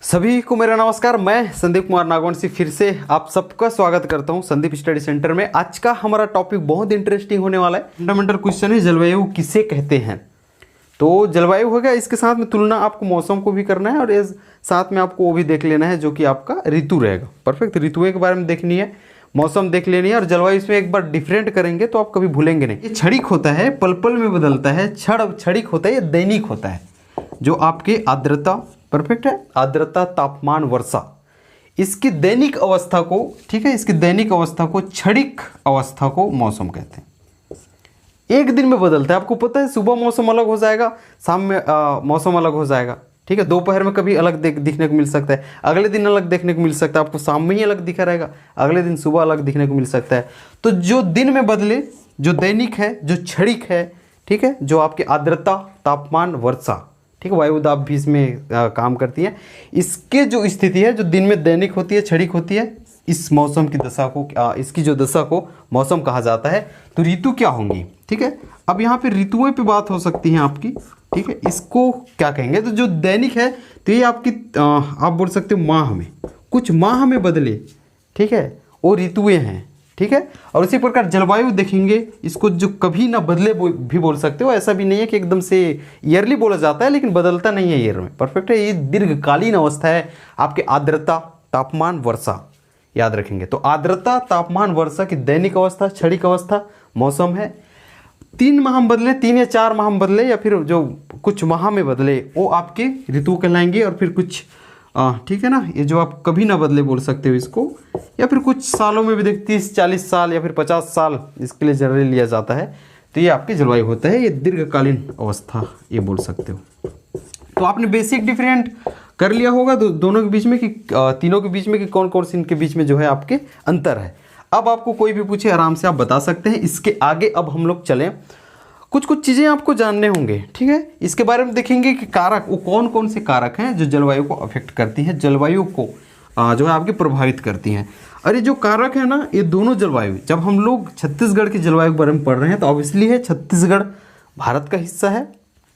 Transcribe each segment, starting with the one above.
सभी को मेरा नमस्कार। मैं संदीप कुमार नागवंशी फिर से आप सबका स्वागत करता हूं संदीप स्टडी सेंटर में। आज का हमारा टॉपिक बहुत इंटरेस्टिंग होने वाला है। फंडामेंटल क्वेश्चन है, जलवायु किसे कहते हैं। तो जलवायु हो गया, इसके साथ में तुलना आपको मौसम को भी करना है और इस साथ में आपको वो भी देख लेना है जो कि आपका ऋतु रहेगा। परफेक्ट, ऋतुओं के बारे में देखनी है, मौसम देख लेनी है और जलवायु इसमें एक बार डिफरेंट करेंगे तो आप कभी भूलेंगे नहीं। ये क्षणिक होता है, पल पल में बदलता है, क्षणिक होता है, ये दैनिक होता है। जो आपके आर्द्रता, परफेक्ट है, आर्द्रता, तापमान, वर्षा, इसकी दैनिक अवस्था को, ठीक है, इसकी दैनिक अवस्था को, क्षणिक अवस्था को मौसम कहते हैं। एक दिन में बदलता है, आपको पता है। सुबह मौसम अलग हो जाएगा, शाम में मौसम अलग हो जाएगा, ठीक है। दोपहर में कभी अलग दिखने को मिल सकता है, अगले दिन अलग देखने को मिल सकता है। आपको शाम में ही अलग दिखा रहेगा, अगले दिन सुबह अलग दिखने को मिल सकता है। तो जो दिन में बदले, जो दैनिक है, जो क्षणिक है, ठीक है, जो आपकी आर्द्रता, तापमान, वर्षा, ठीक है, वायुदाब भी इसमें काम करती है। इसके जो स्थिति है, जो दिन में दैनिक होती है, क्षणिक होती है, इस मौसम की दशा को, इसकी जो दशा को मौसम कहा जाता है। तो ऋतु क्या होंगी, ठीक है। अब यहाँ पे ऋतुओं पे बात हो सकती है आपकी, ठीक है। इसको क्या कहेंगे, तो जो दैनिक है तो ये आपकी आप बोल सकते हो माह में, कुछ माह में बदले, ठीक है, वो ऋतुएं हैं, ठीक है। और उसी प्रकार जलवायु देखेंगे, इसको जो कभी ना बदले भी बोल सकते हो। ऐसा भी नहीं है कि एकदम से ईयरली बोला जाता है, लेकिन बदलता नहीं है ईयर में। परफेक्ट है, ये दीर्घकालीन अवस्था है आपके आर्द्रता, तापमान, वर्षा, याद रखेंगे। तो आर्द्रता, तापमान, वर्षा की दैनिक अवस्था, क्षणिक अवस्था मौसम है। 3 माह में बदले, 3 या 4 माह में बदले, या फिर जो कुछ माह में बदले, वो आपके ऋतु कहलाएंगे। और फिर कुछ ठीक है ना, ये जो आप कभी ना बदले बोल सकते हो इसको, या फिर कुछ सालों में भी देख 30-40 साल या फिर 50 साल इसके लिए जनरली लिया जाता है। तो ये आपकी जलवायु होता है, ये दीर्घकालीन अवस्था ये बोल सकते हो। तो आपने बेसिक डिफरेंट कर लिया होगा दोनों के बीच में कि तीनों के बीच में कि कौन कौन से इनके बीच में जो है आपके अंतर है। अब आपको कोई भी पूछे आराम से आप बता सकते हैं। इसके आगे अब हम लोग चलें, कुछ चीज़ें आपको जानने होंगे, ठीक है। इसके बारे में देखेंगे कि कारक, वो कौन कौन से कारक हैं जो जलवायु को अफेक्ट करती है, जलवायु को जो है आपकी प्रभावित करती हैं। और ये जो कारक है ना, ये दोनों जलवायु, जब हम लोग छत्तीसगढ़ की जलवायु के बारे में पढ़ रहे हैं तो ऑब्वियसली है छत्तीसगढ़ भारत का हिस्सा है,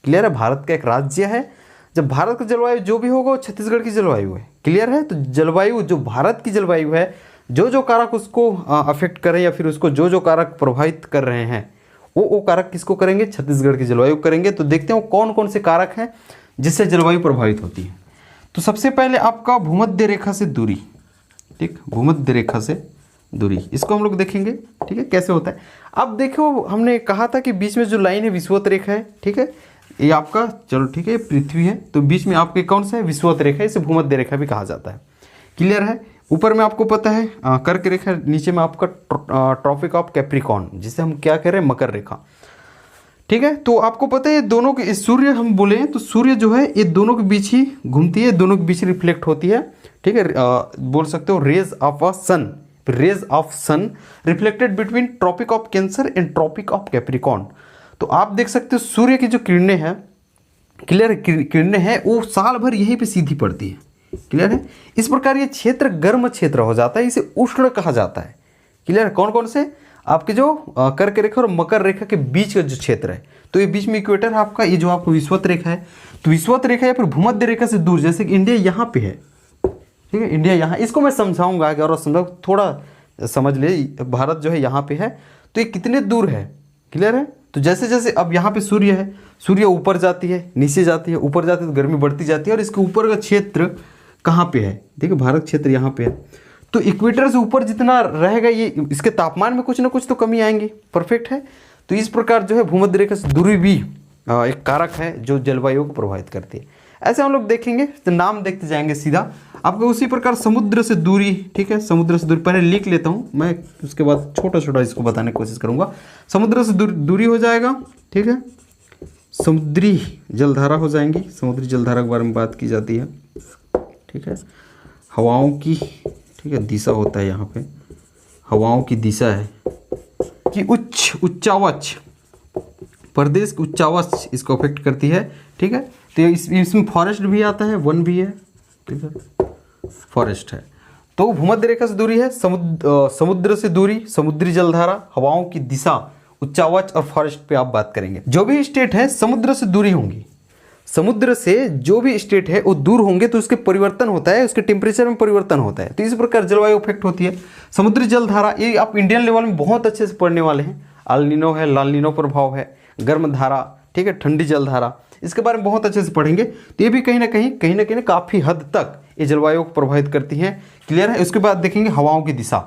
क्लियर है, भारत का एक राज्य है। जब भारत का जलवायु जो भी होगा वो छत्तीसगढ़ की जलवायु है, क्लियर है। तो जलवायु, जो भारत की जलवायु है, जो कारक उसको अफेक्ट करें या फिर उसको जो कारक प्रभावित कर रहे हैं, वो कारक किसको करेंगे, छत्तीसगढ़ की जलवायु करेंगे। तो देखते हैं कौन कौन से कारक हैं जिससे जलवायु प्रभावित होती है। तो सबसे पहले आपका भूमध्य रेखा से दूरी, ठीक, भूमध्य रेखा से दूरी, इसको हम लोग देखेंगे, ठीक है, कैसे होता है। अब देखो, हमने कहा था कि बीच में जो लाइन है विषुवत रेखा है, ठीक है, ये आपका, चलो ठीक है, पृथ्वी है, तो बीच में आपके कौन सा है, विषुवत रेखा, इसे भूमध्य रेखा भी कहा जाता है, क्लियर है। ऊपर में आपको पता है कर्क रेखा, नीचे में आपका ट्रॉपिक ऑफ कैप्रिकॉर्न, जिसे हम क्या कह रहे हैं, मकर रेखा, ठीक है। तो आपको पता है ये दोनों के, सूर्य हम बोले तो सूर्य जो है ये दोनों के बीच ही घूमती है, दोनों के बीच रिफ्लेक्ट होती है, ठीक है। बोल सकते हो rays of a sun, rays of sun reflected between tropic of Cancer and tropic of Capricorn. तो आप देख सकते हो सूर्य की जो किरणें हैं, क्लियर, किरणें हैं, वो साल भर यहीं पे सीधी पड़ती है, क्लियर है। इस प्रकार ये क्षेत्र गर्म क्षेत्र हो जाता है, इसे उष्ण कहा जाता है, क्लियर। कौन कौन से, आपके जो कर्क रेखा और मकर रेखा के बीच का जो क्षेत्र है, तो ये बीच में इक्वेटर है आपका, ये जो आपको विषुवत रेखा है, तो विषुवत रेखा या फिर भूमध्य रेखा से दूर, जैसे कि इंडिया यहाँ पे है, ठीक है, इंडिया यहाँ, इसको मैं समझाऊंगा और समझाओ, थोड़ा समझ ले, भारत जो है यहाँ पे है, तो ये कितने दूर है, क्लियर है। तो जैसे जैसे अब यहाँ पे सूर्य है, सूर्य ऊपर जाती है, नीचे जाती है, ऊपर जाती है तो गर्मी बढ़ती जाती है, और इसके ऊपर का क्षेत्र कहाँ पे है, देखिए भारत क्षेत्र यहाँ पे है। तो इक्वेटर से ऊपर जितना रहेगा, ये इसके तापमान में कुछ ना कुछ तो कमी आएंगी, परफेक्ट है। तो इस प्रकार जो है भूमध्य रेखा से दूरी भी एक कारक है जो जलवायु को प्रभावित करती है। ऐसे हम लोग देखेंगे, तो नाम देखते जाएंगे सीधा आपको। उसी प्रकार समुद्र से दूरी, ठीक है, समुद्र से दूरी पहले लिख लेता हूँ मैं, उसके बाद छोटा छोटा इसको बताने की कोशिश करूँगा। समुद्र से दूरी हो जाएगा, ठीक है, समुद्री जलधारा हो जाएंगी, समुद्री जलधारा के बारे में बात की जाती है, ठीक है। हवाओं की, ठीक है, दिशा होता है यहाँ पे, हवाओं की दिशा है कि उच्चावच, प्रदेश की उच्चावच इसको अफेक्ट करती है, ठीक है। तो इसमें फॉरेस्ट भी आता है, वन भी है, ठीक है, फॉरेस्ट है। तो भूमध्य रेखा से दूरी है, समुद्र से दूरी, समुद्री जलधारा, हवाओं की दिशा, उच्चावच और फॉरेस्ट पे आप बात करेंगे। जो भी स्टेट है समुद्र से दूरी होंगी, समुद्र से जो भी स्टेट है वो दूर होंगे तो उसके परिवर्तन होता है, उसके टेम्परेचर में परिवर्तन होता है। तो इस प्रकार जलवायु इफेक्ट होती है। समुद्री जलधारा, ये आप इंडियन लेवल में बहुत अच्छे से पढ़ने वाले हैं। अल नीनो है, लाल नीनो प्रभाव है, गर्म धारा, ठीक है, ठंडी जलधारा, इसके बारे में बहुत अच्छे से पढ़ेंगे। तो ये भी कहीं ना कहीं काफ़ी हद तक ये जलवायु को प्रभावित करती हैं। क्लियर है। उसके बाद देखेंगे हवाओं की दिशा,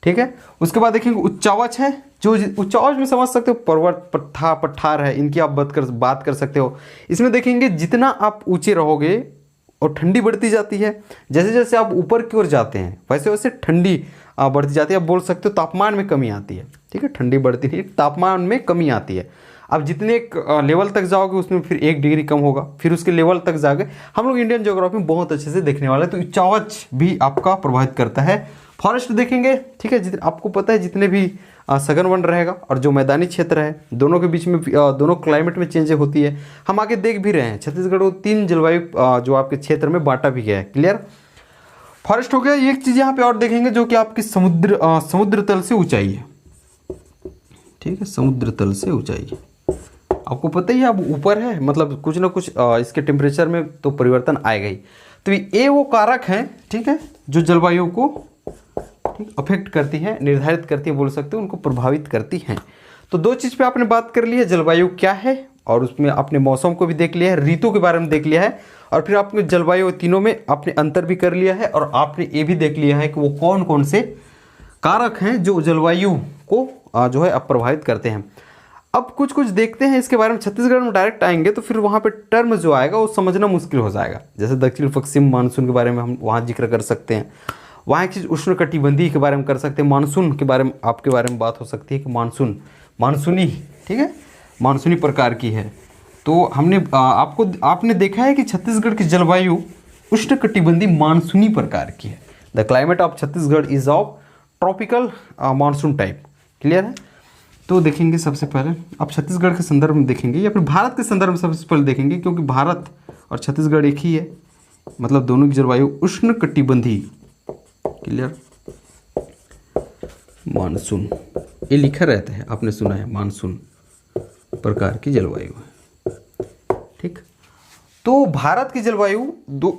ठीक है। उसके बाद देखेंगे उच्चावच है, जो उच्चावच में समझ सकते हो पर्वत, पठार है, इनकी आप बात कर सकते हो। इसमें देखेंगे जितना आप ऊंचे रहोगे और ठंडी बढ़ती जाती है, जैसे जैसे आप ऊपर की ओर जाते हैं वैसे वैसे ठंडी बढ़ती जाती है। आप बोल सकते हो तापमान में कमी आती है, ठीक है, ठंडी बढ़ती नहीं, तापमान में कमी आती है। आप जितने लेवल तक जाओगे उसमें फिर 1 डिग्री कम होगा, फिर उसके लेवल तक जाओगे। हम लोग इंडियन ज्योग्राफी में बहुत अच्छे से देखने वाले हैं। तो उच्चावच भी आपका प्रभावित करता है। फॉरेस्ट देखेंगे, ठीक है, आपको पता है जितने भी सघन वन रहेगा और जो मैदानी क्षेत्र है, दोनों के बीच में दोनों क्लाइमेट में चेंज होती है। हम आगे देख भी रहे हैं, छत्तीसगढ़ को 3 जलवायु जो आपके क्षेत्र में बांटा भी गया है। क्लियर। फॉरेस्ट हो गया। एक चीज़ यहाँ पे और देखेंगे जो कि आपकी समुद्र तल से ऊंचाई है, ठीक है, समुद्र तल से ऊंचाई है। आपको पता ही है अब ऊपर है, मतलब कुछ ना कुछ इसके टेम्परेचर में तो परिवर्तन आएगा ही। तो ये वो कारक हैं, ठीक है, जो जलवायु को अफेक्ट करती हैं, निर्धारित करती हैं, बोल सकते हो, उनको प्रभावित करती हैं। तो 2 चीज़ पे आपने बात कर ली है, जलवायु क्या है और उसमें आपने मौसम को भी देख लिया है, ऋतु के बारे में देख लिया है, और फिर आपने जलवायु तीनों में आपने अंतर भी कर लिया है, और आपने ये भी देख लिया है कि वो कौन कौन से कारक हैं जो जलवायु को जो है प्रभावित करते हैं। अब कुछ कुछ देखते हैं इसके बारे में। छत्तीसगढ़ में डायरेक्ट आएंगे तो फिर वहाँ पे टर्म जो आएगा वो समझना मुश्किल हो जाएगा। जैसे दक्षिण पश्चिम मानसून के बारे में हम वहाँ जिक्र कर सकते हैं, वहाँ एक चीज़ उष्णकटिबंधीय के बारे में कर सकते हैं, मानसून के बारे में आपके बारे में बात हो सकती है कि मानसूनी, ठीक है, मानसूनी प्रकार की है। तो हमने आपने देखा है कि छत्तीसगढ़ की जलवायु उष्णकटिबंधीय मानसूनी प्रकार की है। The climate of Chhattisgarh is of tropical monsoon type. Clear है। तो देखेंगे सबसे पहले आप छत्तीसगढ़ के संदर्भ में देखेंगे या फिर भारत के संदर्भ में सबसे पहले देखेंगे, क्योंकि भारत और छत्तीसगढ़ एक ही है, मतलब दोनों की जलवायु उष्णकटिबंधीय। क्लियर। मानसून ये लिखा रहता है, आपने सुना है, मानसून प्रकार की जलवायु है, ठीक। तो भारत की जलवायु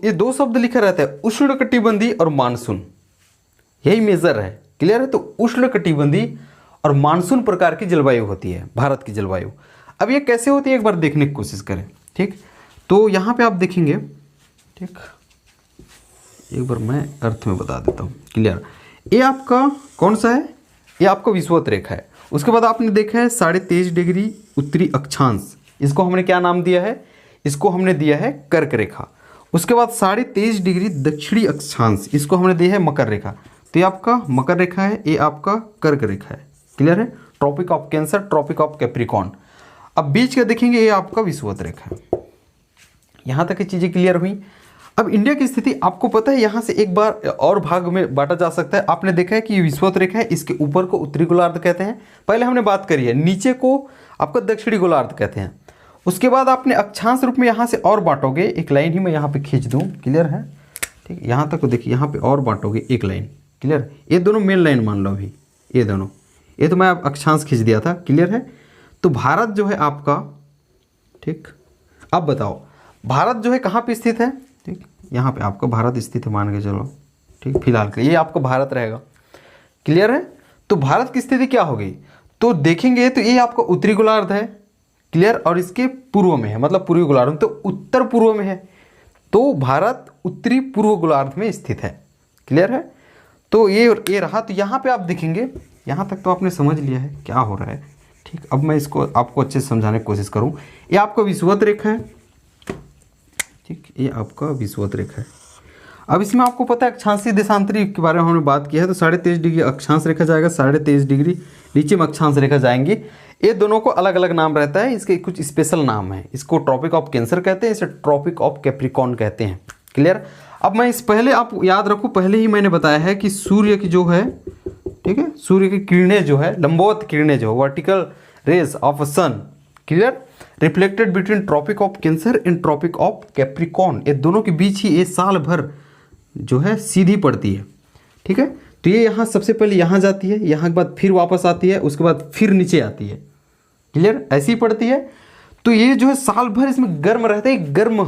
ये 2 शब्द लिखा रहता है, उष्णकटिबंधीय और मानसून, यही मेजर है। क्लियर है। तो उष्णकटिबंधीय और मानसून प्रकार की जलवायु होती है भारत की जलवायु। अब ये कैसे होती है एक बार देखने की कोशिश करें, ठीक। तो यहाँ पे आप देखेंगे, ठीक, एक बार मैं अर्थ में बता देता हूँ। क्लियर। ये आपका कौन सा है, ये आपका विषुवत रेखा है। उसके बाद आपने देखा है 23.5 डिग्री उत्तरी अक्षांश, इसको हमने क्या नाम दिया है, इसको हमने दिया है कर्क रेखा। उसके बाद 23.5 डिग्री दक्षिणी अक्षांश, इसको हमने दिया है मकर रेखा। तो ये आपका मकर रेखा है, ये आपका कर्क रेखा है। क्लियर है। Tropic of Cancer, tropic of Capricorn. अब बीच का देखेंगे, ये आपका विषुवत रेखा है। यहाँ तक की चीज़ें क्लियर हुई। अब इंडिया की स्थिति आपको पता है, यहाँ से एक बार और भाग में बांटा जा सकता है। आपने देखा है कि ये विषुवत रेखा है, इसके ऊपर को उत्तरी गोलार्ध कहते हैं, पहले हमने बात करी है। नीचे को आपका दक्षिणी गोलार्ध कहते हैं। उसके बाद आपने अक्षांश रूप में यहाँ से और बांटोगे, एक लाइन ही मैं यहाँ पे खींच दूँ। क्लियर है, ठीक। यहाँ तक देखिए, यहाँ पे और बांटोगे एक लाइन। क्लियर। ये दोनों मेन लाइन मान लो अभी, ये दोनों, ये तो मैं अक्षांश खींच दिया था। क्लियर है। तो भारत जो है आपका, ठीक, अब बताओ भारत जो है कहाँ पे स्थित है, ठीक, यहाँ पे आपका भारत स्थित है, मान के चलो, ठीक, फिलहाल के ये आपका भारत रहेगा। क्लियर है। तो भारत की स्थिति क्या होगी, तो देखेंगे तो ये आपका उत्तरी गोलार्ध है। क्लियर। और इसके पूर्व में है, मतलब पूर्वी गोलार्ध में, तो उत्तर पूर्व में है, तो भारत उत्तरी पूर्व गोलार्ध में स्थित है। क्लियर है। तो ये रहा। तो यहाँ पे आप देखेंगे, यहाँ तक तो आपने समझ लिया है क्या हो रहा है, ठीक। अब मैं इसको आपको अच्छे से समझाने की कोशिश करूँ। ये आपका विषुवत रेखा है, ठीक, ये आपका विषुवत रेखा है। अब इसमें आपको पता है अक्षांशीय देशांतरी के बारे में हमने बात किया है। तो 23.5 डिग्री अक्षांश रेखा जाएगा, 23.5 डिग्री नीचे में अक्षांश रेखा जाएंगे। ये दोनों को अलग अलग नाम रहता है, इसके कुछ स्पेशल नाम है। इसको ट्रॉपिक ऑफ कैंसर कहते हैं, इसे ट्रॉपिक ऑफ कैप्रिकॉर्न कहते हैं। क्लियर। अब मैं इस पहले आप याद रखो, पहले ही मैंने बताया है कि सूर्य की जो है, ठीक है, सूर्य की किरणें जो है, लंबवत किरणें जो vertical rays of sun, clear, reflected between tropic of Cancer and tropic of Capricorn, ये दोनों के बीच ही ये साल भर जो है सीधी पड़ती है। ठीक है। तो ये यहाँ सबसे पहले यहाँ जाती है, यहाँ के बाद फिर वापस आती है, उसके बाद फिर नीचे आती है। क्लियर, ऐसी पड़ती है। तो ये जो है साल भर इसमें गर्म रहता है, गर्म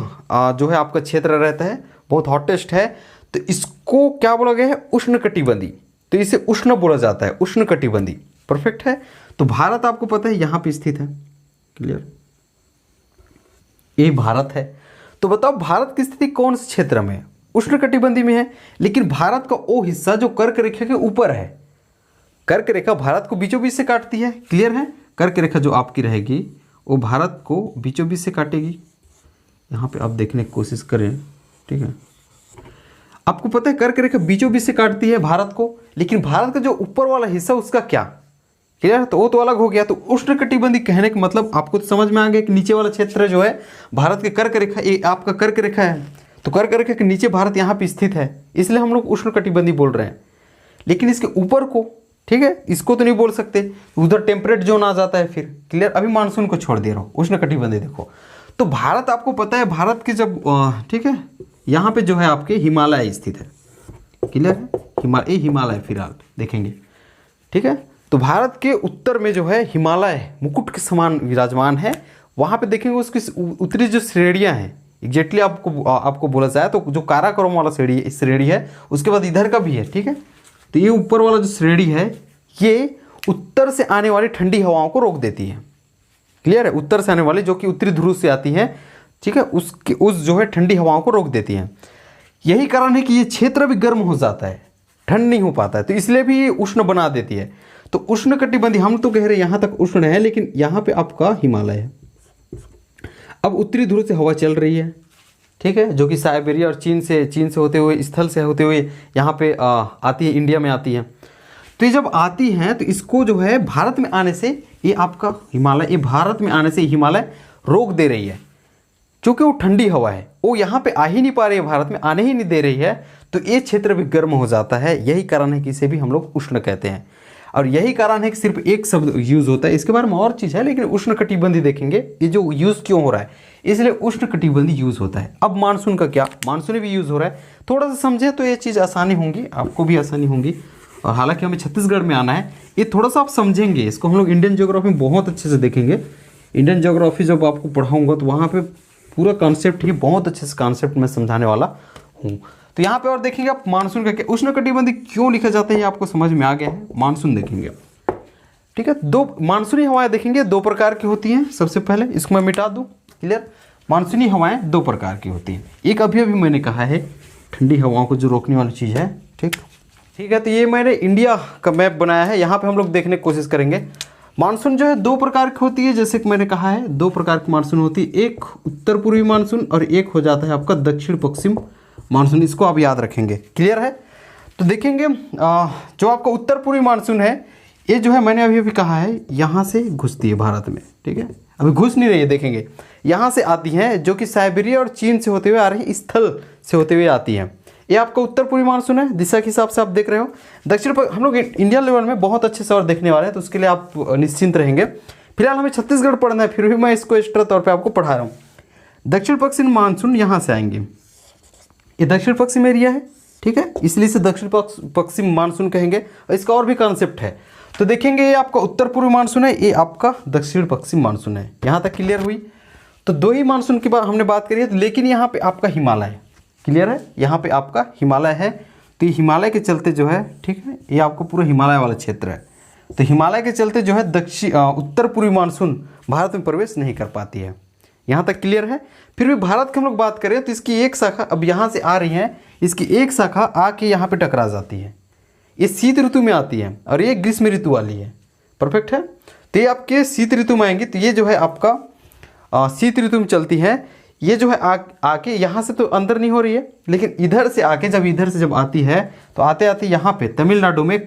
जो है आपका क्षेत्र रहता है, बहुत हॉटेस्ट है। तो इसको क्या बोला गया है, उष्णकटिबंधी। तो इसे उष्ण बोला जाता है, उष्णकटिबंधी। परफेक्ट है। तो भारत आपको पता है यहाँ पे स्थित है, क्लियर, ये भारत है। तो बताओ भारत की स्थिति कौन से क्षेत्र में है, उष्णकटिबंधी में है। लेकिन भारत का वो हिस्सा जो कर्क रेखा के ऊपर है, कर्क रेखा भारत को बीचों बीच से काटती है, क्लियर है। कर्क रेखा जो आपकी रहेगी वो भारत को बीचों बीच से काटेगी। यहाँ पे आप देखने की कोशिश करें, ठीक है। आपको पता है कर्क रेखा बीचों बीच से काटती है भारत को, लेकिन भारत का जो ऊपर वाला हिस्सा उसका क्या, क्लियर, तो वो तो अलग हो गया। तो उष्णकटिबंधी कहने का मतलब आपको तो समझ में आ गया कि नीचे वाला क्षेत्र जो है भारत के कर्क रेखा, ये आपका कर्क रेखा है। तो कर्क रेखा के नीचे भारत यहाँ पे स्थित है, इसलिए हम लोग उष्णकटिबंधी बोल रहे हैं। लेकिन इसके ऊपर को, ठीक है, इसको तो नहीं बोल सकते, उधर टेम्परेट जोन आ जाता है फिर, क्लियर। अभी मानसून को छोड़ दे रहा हूँ, उष्णकटिबंधी देखो। तो भारत आपको पता है, भारत के जब ठीक है, यहाँ पे जो है आपके हिमालय स्थित है, क्लियर है, हिमालय फिलहाल देखेंगे, ठीक है। तो भारत के उत्तर में जो है हिमालय मुकुट के समान विराजमान है। वहाँ पे देखेंगे उसकी उत्तरी जो श्रेणियाँ हैं, एग्जैक्टली आपको बोला जाए तो जो काराकोरम वाला श्रेणी है, उसके बाद इधर का भी है, ठीक है। तो ये ऊपर वाला जो श्रेणी है ये उत्तर से आने वाली ठंडी हवाओं को रोक देती है, क्लियर है। उत्तर से आने वाली जो कि उत्तरी ध्रुव से आती है, ठीक है, उस जो है ठंडी हवाओं को रोक देती है। यही कारण है कि ये क्षेत्र भी गर्म हो जाता है, ठंड नहीं हो पाता है, तो इसलिए भी ये उष्ण बना देती है। तो उष्णकटिबंधी हम तो कह रहे हैं यहाँ तक उष्ण है, लेकिन यहाँ पे आपका हिमालय है। अब उत्तरी ध्रुव से हवा चल रही है, ठीक है, जो कि साइबेरिया और चीन से होते हुए, स्थल से होते हुए यहाँ पे आती है, इंडिया में आती है। तो ये जब आती हैं तो इसको जो है भारत में आने से, ये आपका हिमालय, ये भारत में आने से हिमालय रोक दे रही है। चूँकि वो ठंडी हवा है, वो यहाँ पे आ ही नहीं पा रही है, भारत में आने ही नहीं दे रही है, तो ये क्षेत्र भी गर्म हो जाता है। यही कारण है कि इसे भी हम लोग उष्ण कहते हैं। और यही कारण है कि सिर्फ एक शब्द यूज़ होता है, इसके बारे में और चीज़ है, लेकिन उष्णकटिबंधी देखेंगे ये जो यूज़ क्यों हो रहा है, इसलिए उष्णकटिबंधी यूज़ होता है। अब मानसून का क्या, मानसून भी यूज़ हो रहा है, थोड़ा सा समझे तो ये चीज़ आसानी होंगी, आपको भी आसानी होंगी। और हालांकि हमें छत्तीसगढ़ में आना है, ये थोड़ा सा आप समझेंगे, इसको हम लोग इंडियन ज्योग्राफी में बहुत अच्छे से देखेंगे। इंडियन ज्योग्राफी जब आपको पढ़ाऊँगा तो वहाँ पर पूरा कॉन्सेप्ट ही बहुत अच्छे से कॉन्सेप्ट में समझाने वाला हूँ। तो यहाँ पे और देखेंगे आप मानसून का क्या, उष्णकटिबंधी क्यों लिखा जाता है, ये आपको समझ में आ गया है। मानसून देखेंगे, ठीक है। दो मानसूनी हवाएं देखेंगे, दो प्रकार की होती हैं। सबसे पहले इसको मैं मिटा दूं, क्लियर। मानसूनी हवाएं दो प्रकार की होती हैं। एक अभी मैंने कहा है ठंडी हवाओं को जो रोकने वाली चीज़ है, ठीक है। तो ये मैंने इंडिया का मैप बनाया है, यहाँ पे हम लोग देखने की कोशिश करेंगे। मानसून जो है दो प्रकार की होती है, जैसे कि मैंने कहा है दो प्रकार की मानसून होती है, एक उत्तर पूर्वी मानसून और एक हो जाता है आपका दक्षिण पश्चिम मानसून। इसको आप याद रखेंगे, क्लियर है। तो देखेंगे जो आपका उत्तर पूर्वी मानसून है, ये जो है मैंने अभी कहा है यहाँ से घुसती है भारत में, ठीक है। अभी घुस नहीं रही है, देखेंगे यहाँ से आती है, जो कि साइबेरिया और चीन से होते हुए आ रही, स्थल से होते हुए आती है। ये आपका उत्तर पूर्वी मानसून है, दिशा के हिसाब से आप देख रहे हो। दक्षिण पर हम लोग इंडिया लेवल में बहुत अच्छे से और देखने वाले हैं, तो उसके लिए आप निश्चिंत रहेंगे। फिलहाल हमें छत्तीसगढ़ पढ़ना है, फिर भी मैं इसको एक्स्ट्रा तौर पर आपको पढ़ा रहा हूँ। दक्षिण पश्चिम मानसून यहाँ से आएंगे, ये दक्षिण पश्चिम एरिया है, ठीक है, इसलिए इसे दक्षिण पश्चिम मानसून कहेंगे। और इसका और भी कॉन्सेप्ट है। तो देखेंगे ये आपका उत्तर पूर्व मानसून है, ये आपका दक्षिण पश्चिम मानसून है। यहाँ तक क्लियर हुई। तो दो ही मानसून की बात हमने बात करी है, लेकिन यहाँ पे आपका हिमालय, क्लियर है, यहाँ पे आपका हिमालय है। तो ये हिमालय के चलते जो है, ठीक है, ये आपको पूरा हिमालय वाला क्षेत्र है। तो हिमालय के चलते जो है उत्तर पूर्वी मानसून भारत में प्रवेश नहीं कर पाती है। यहाँ तक क्लियर है। फिर भी भारत की हम लोग बात करें तो इसकी एक शाखा अब यहाँ से आ रही है, इसकी एक शाखा आके यहाँ पे टकरा जाती है। ये शीत ऋतु में आती है और ये ग्रीष्म ऋतु वाली है। परफेक्ट है। तो ये आपके शीत ऋतु में आएंगी, तो ये जो है आपका शीत ऋतु में चलती है। ये जो है आके यहाँ से तो अंदर नहीं हो रही है, लेकिन इधर से आके जब आती है तो आते आते यहाँ पे तमिलनाडु में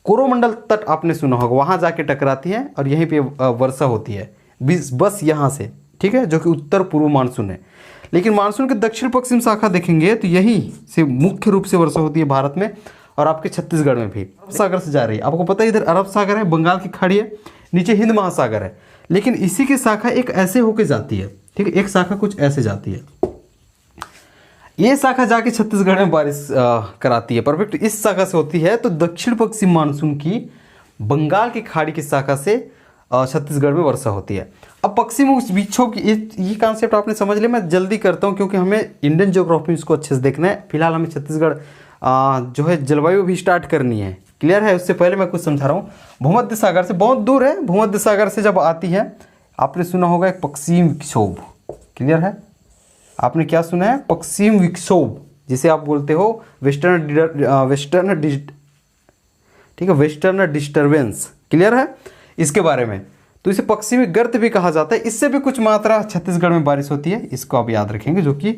कोरोमंडल तट आपने सुना होगा, वहाँ जाके टकराती है और यहीं पे वर्षा होती है बस यहाँ से, ठीक है, जो कि उत्तर पूर्व मानसून है। लेकिन मानसून के दक्षिण पश्चिम शाखा देखेंगे तो यहीं से मुख्य रूप से वर्षा होती है भारत में और आपके छत्तीसगढ़ में भी। अरब सागर से जा रही है, आपको पता है इधर अरब सागर है, बंगाल की खाड़ी है, नीचे हिंद महासागर है। लेकिन इसी की शाखा एक ऐसे होके जाती है, ठीक है, एक शाखा कुछ ऐसे जाती है। ये शाखा जाके छत्तीसगढ़ में बारिश कराती है। परफेक्ट। इस शाखा से होती है तो दक्षिण पश्चिम मानसून की बंगाल की खाड़ी की शाखा से छत्तीसगढ़ में वर्षा होती है। अब पश्चिमी विक्षोभ की ये कॉन्सेप्ट आपने समझ लिया। मैं जल्दी करता हूँ क्योंकि हमें इंडियन ज्योग्राफी इसको अच्छे से देखना है। फिलहाल हमें छत्तीसगढ़ जो है जलवायु भी स्टार्ट करनी है, क्लियर है। उससे पहले मैं कुछ समझा रहा हूँ। भूमध्य सागर से बहुत दूर है, भूमध्य सागर से जब आती है, आपने सुना होगा एक पश्चिम विक्षोभ, क्लियर है। आपने क्या सुना है? पश्चिम विक्षोभ, जिसे आप बोलते हो वेस्टर्न डिस्टर्बेंस, क्लियर है इसके बारे में। तो इसे पश्चिमी गर्त भी कहा जाता है। इससे भी कुछ मात्रा छत्तीसगढ़ में बारिश होती है, इसको आप याद रखेंगे, जो कि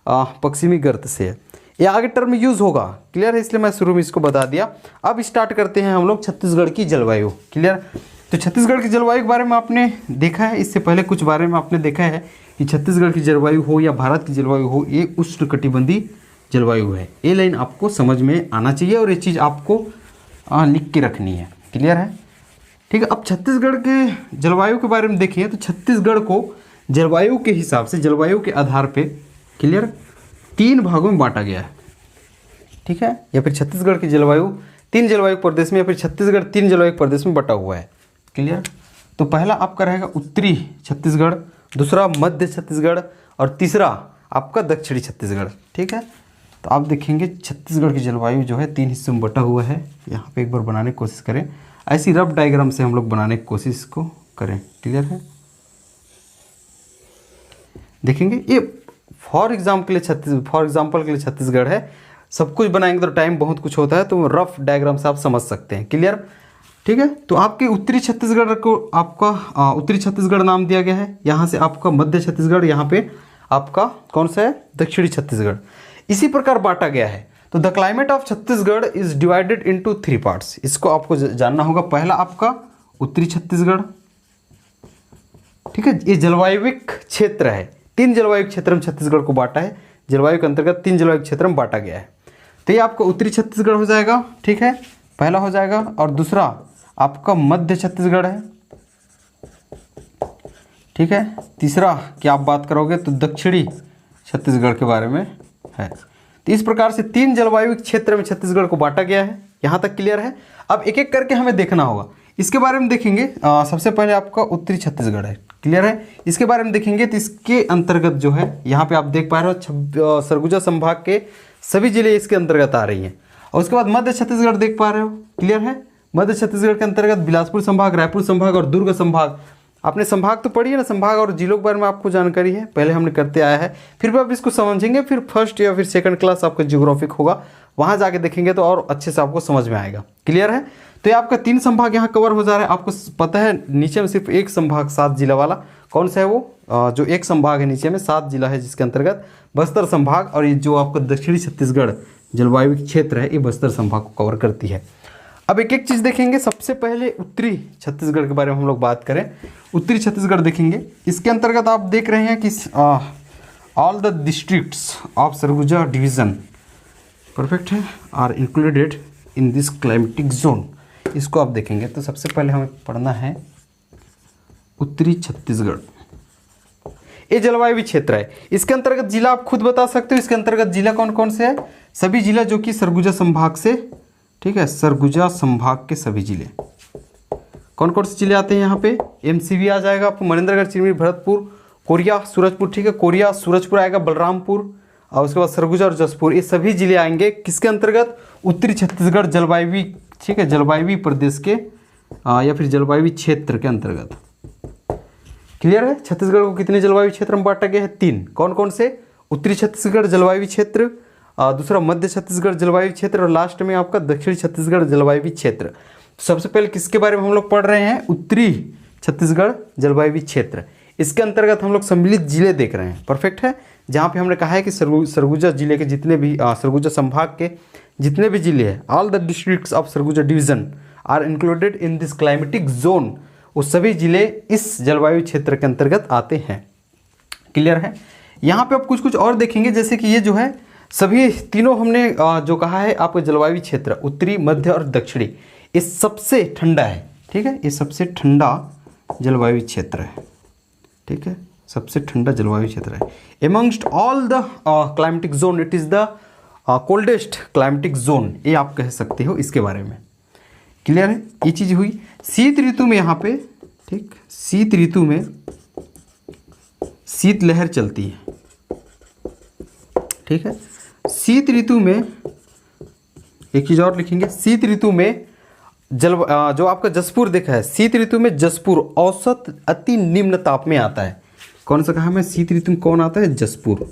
पश्चिमी गर्त से है। ये आगे टर्म यूज होगा, क्लियर है, इसलिए मैं शुरू में इसको बता दिया। अब स्टार्ट करते हैं हम लोग छत्तीसगढ़ की जलवायु, क्लियर। तो छत्तीसगढ़ की जलवायु के बारे में आपने देखा है, इससे पहले कुछ बारे में आपने देखा है कि छत्तीसगढ़ की जलवायु हो या भारत की जलवायु हो, ये उष्णकटिबंधीय जलवायु है। ये लाइन आपको समझ में आना चाहिए और ये चीज़ आपको लिख के रखनी है, क्लियर है, ठीक है। अब छत्तीसगढ़ के जलवायु के बारे में देखिए तो छत्तीसगढ़ को जलवायु के हिसाब से, जलवायु के आधार पे, क्लियर, 3 भागों में बांटा गया है, ठीक है। या फिर छत्तीसगढ़ की जलवायु 3 जलवायु प्रदेश में, या फिर छत्तीसगढ़ 3 जलवायु प्रदेश में बटा हुआ है, क्लियर। तो पहला आपका रहेगा उत्तरी छत्तीसगढ़, दूसरा मध्य छत्तीसगढ़ और तीसरा आपका दक्षिणी छत्तीसगढ़, ठीक है। तो आप देखेंगे छत्तीसगढ़ की जलवायु जो है 3 हिस्सों में बटा हुआ है। यहाँ पे एक बार बनाने की कोशिश करें, ऐसी रफ डायग्राम से हम लोग बनाने की कोशिश को करें, क्लियर है। देखेंगे ये फॉर एग्जाम्पल के लिए छत्तीसगढ़ है। सब कुछ बनाएंगे तो टाइम बहुत कुछ होता है, तो रफ डायग्राम से आप समझ सकते हैं, क्लियर, ठीक है। तो आपके उत्तरी छत्तीसगढ़ को आपका उत्तरी छत्तीसगढ़ नाम दिया गया है। यहाँ से आपका मध्य छत्तीसगढ़, यहाँ पे आपका कौन सा है? दक्षिणी छत्तीसगढ़। इसी प्रकार बांटा गया है। तो the climate of Chhattisgarh is divided into 3 parts. इसको आपको जानना होगा। पहला आपका उत्तरी छत्तीसगढ़, ठीक है, ये जलवायुविक क्षेत्र है। 3 जलवायु क्षेत्र में छत्तीसगढ़ को बांटा है। जलवायु के अंतर्गत 3 जलवायु क्षेत्र में बांटा गया है। तो ये आपका उत्तरी छत्तीसगढ़ हो जाएगा, ठीक है, पहला हो जाएगा। और दूसरा आपका मध्य छत्तीसगढ़ है, ठीक है। तीसरा की आप बात करोगे तो दक्षिणी छत्तीसगढ़ के बारे में है। तो इस प्रकार से 3 जलवायु क्षेत्र में छत्तीसगढ़ को बांटा गया है। यहाँ तक क्लियर है। अब एक एक करके हमें देखना होगा। इसके बारे में देखेंगे। सबसे पहले आपका उत्तरी छत्तीसगढ़ है, क्लियर है। इसके बारे में देखेंगे तो इसके अंतर्गत जो है, यहाँ पे आप देख पा रहे हो सरगुजा संभाग के सभी जिले इसके अंतर्गत आ रही हैं। और उसके बाद मध्य छत्तीसगढ़ देख पा रहे हो, क्लियर है। मध्य छत्तीसगढ़ के अंतर्गत बिलासपुर संभाग, रायपुर संभाग और दुर्ग संभाग। आपने संभाग तो पढ़ी है ना, संभाग और जिलों के बारे में आपको जानकारी है, पहले हमने करते आया है। फिर भी आप इसको समझेंगे, फिर फर्स्ट या फिर सेकंड क्लास आपका जियोग्राफिक होगा, वहाँ जाके देखेंगे तो और अच्छे से आपको समझ में आएगा, क्लियर है। तो ये आपका 3 संभाग यहाँ कवर हो जा रहा है। आपको पता है नीचे में सिर्फ एक संभाग 7 जिला वाला कौन सा है? वो जो एक संभाग है नीचे में 7 जिला है, जिसके अंतर्गत बस्तर संभाग, और ये जो आपका दक्षिणी छत्तीसगढ़ जलवायु क्षेत्र है, ये बस्तर संभाग को कवर करती है। अब एक एक चीज़ देखेंगे। सबसे पहले उत्तरी छत्तीसगढ़ के बारे में हम लोग बात करें। उत्तरी छत्तीसगढ़ देखेंगे, इसके अंतर्गत आप देख रहे हैं कि all the districts of Surguja division, perfect है, are included in this climatic zone. इसको आप देखेंगे तो सबसे पहले हमें पढ़ना है उत्तरी छत्तीसगढ़। ये जलवायु क्षेत्र है। इसके अंतर्गत जिला आप खुद बता सकते हो। इसके अंतर्गत जिला कौन कौन से है? सभी जिला जो कि सरगुजा संभाग से, ठीक है, सरगुजा संभाग के सभी जिले। कौन कौन से जिले आते हैं यहाँ पे? एमसीवी आ जाएगा आपको, मनेन्द्रगढ़, चिरमिर, भरतपुर, कोरिया, सूरजपुर, ठीक है, कोरिया, सूरजपुर आएगा, बलरामपुर, और उसके बाद सरगुजा और जसपुर। ये सभी जिले आएंगे किसके अंतर्गत? उत्तरी छत्तीसगढ़ जलवायु, ठीक है, जलवायु प्रदेश के या फिर जलवायु क्षेत्र के अंतर्गत, क्लियर है। छत्तीसगढ़ को कितने जलवायु क्षेत्र में बांटा गया है? 3। कौन कौन से? उत्तरी छत्तीसगढ़ जलवायु क्षेत्र, दूसरा मध्य छत्तीसगढ़ जलवायु क्षेत्र, और लास्ट में आपका दक्षिणी छत्तीसगढ़ जलवायु क्षेत्र। सबसे पहले किसके बारे में हम लोग पढ़ रहे हैं? उत्तरी छत्तीसगढ़ जलवायु क्षेत्र। इसके अंतर्गत हम लोग सम्मिलित जिले देख रहे हैं, परफेक्ट है। जहाँ पे हमने कहा है कि सरगुजा जिले के जितने भी सरगुजा संभाग के जितने भी जिले हैं, all the districts of Surguja division are included in this climatic zone, वो सभी जिले इस जलवायु क्षेत्र के अंतर्गत आते हैं, क्लियर है। यहाँ पे आप कुछ कुछ और देखेंगे, जैसे कि ये जो है सभी तीनों हमने जो कहा है आपका जलवायु क्षेत्र उत्तरी, मध्य और दक्षिणी, ये सबसे ठंडा है, ठीक है, ये सबसे ठंडा जलवायु क्षेत्र है, ठीक है, सबसे ठंडा जलवायु क्षेत्र है। Amongst all the climatic zone it is the coldest climatic zone, ये आप कह सकते हो इसके बारे में, क्लियर है। ये चीज़ हुई। शीत ऋतु में यहाँ पे ठीक, शीत ऋतु में शीतलहर चलती है। ठीक है, शीत ऋतु में एक चीज और लिखेंगे, शीत ऋतु में जो आपका जसपुर देखा है, शीत ऋतु में जसपुर औसत अति निम्न ताप में आता है। कौन सा कहा मैं, शीत ऋतु में कौन आता है, जसपुर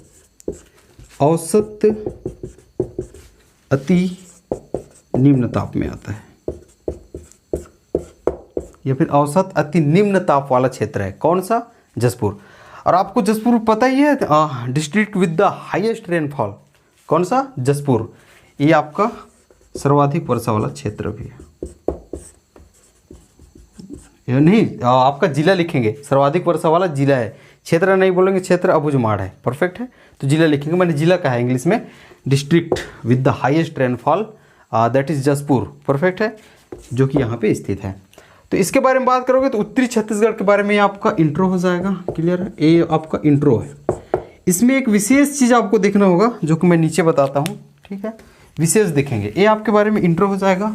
औसत अति निम्न ताप में आता है, या फिर औसत अति निम्न ताप वाला क्षेत्र है। कौन सा, जसपुर। और आपको जसपुर पता ही है, district with the highest rainfall. कौन सा, जसपुर। ये आपका सर्वाधिक वर्षा वाला क्षेत्र भी है। ये नहीं, आपका जिला लिखेंगे, सर्वाधिक वर्षा वाला जिला है, क्षेत्र नहीं बोलेंगे, क्षेत्र अबुझमाड़ है। परफेक्ट है, तो जिला लिखेंगे। मैंने जिला कहा है इंग्लिश में, district with the highest rainfall that is Jashpur. Perfect है, जो कि यहाँ पे स्थित है। तो इसके बारे में बात करोगे तो उत्तरी छत्तीसगढ़ के बारे में आपका इंट्रो हो जाएगा। क्लियर है, ये आपका इंट्रो है। इसमें एक विशेष चीज़ आपको देखना होगा, जो कि मैं नीचे बताता हूँ। ठीक है, विशेष देखेंगे, ये आपके बारे में इंट्रो हो जाएगा।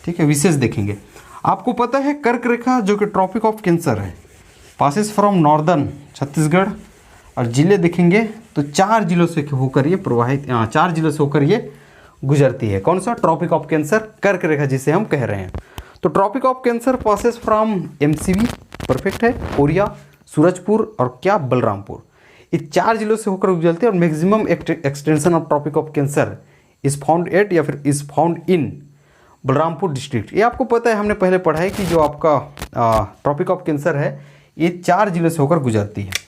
ठीक है, विशेष देखेंगे। आपको पता है कर्क रेखा जो कि ट्रॉपिक ऑफ कैंसर है, पासिस फ्रॉम नॉर्दर्न छत्तीसगढ़। और जिले देखेंगे तो 4 जिलों से होकर ये प्रवाहित, 4 जिलों से होकर ये गुजरती है। कौन सा, ट्रॉपिक ऑफ कैंसर, कर्क रेखा जिसे हम कह रहे हैं। तो tropic of Cancer passes from MCB, perfect है, कोरिया, सूरजपुर और क्या, बलरामपुर। ये 4 जिलों से होकर गुजरती है। और maximum extension of tropic of Cancer is found at, या फिर is found in Balrampur district. ये आपको पता है, हमने पहले पढ़ा है कि जो आपका ट्रॉपिक ऑफ कैंसर है, ये 4 जिलों से होकर गुजरती है।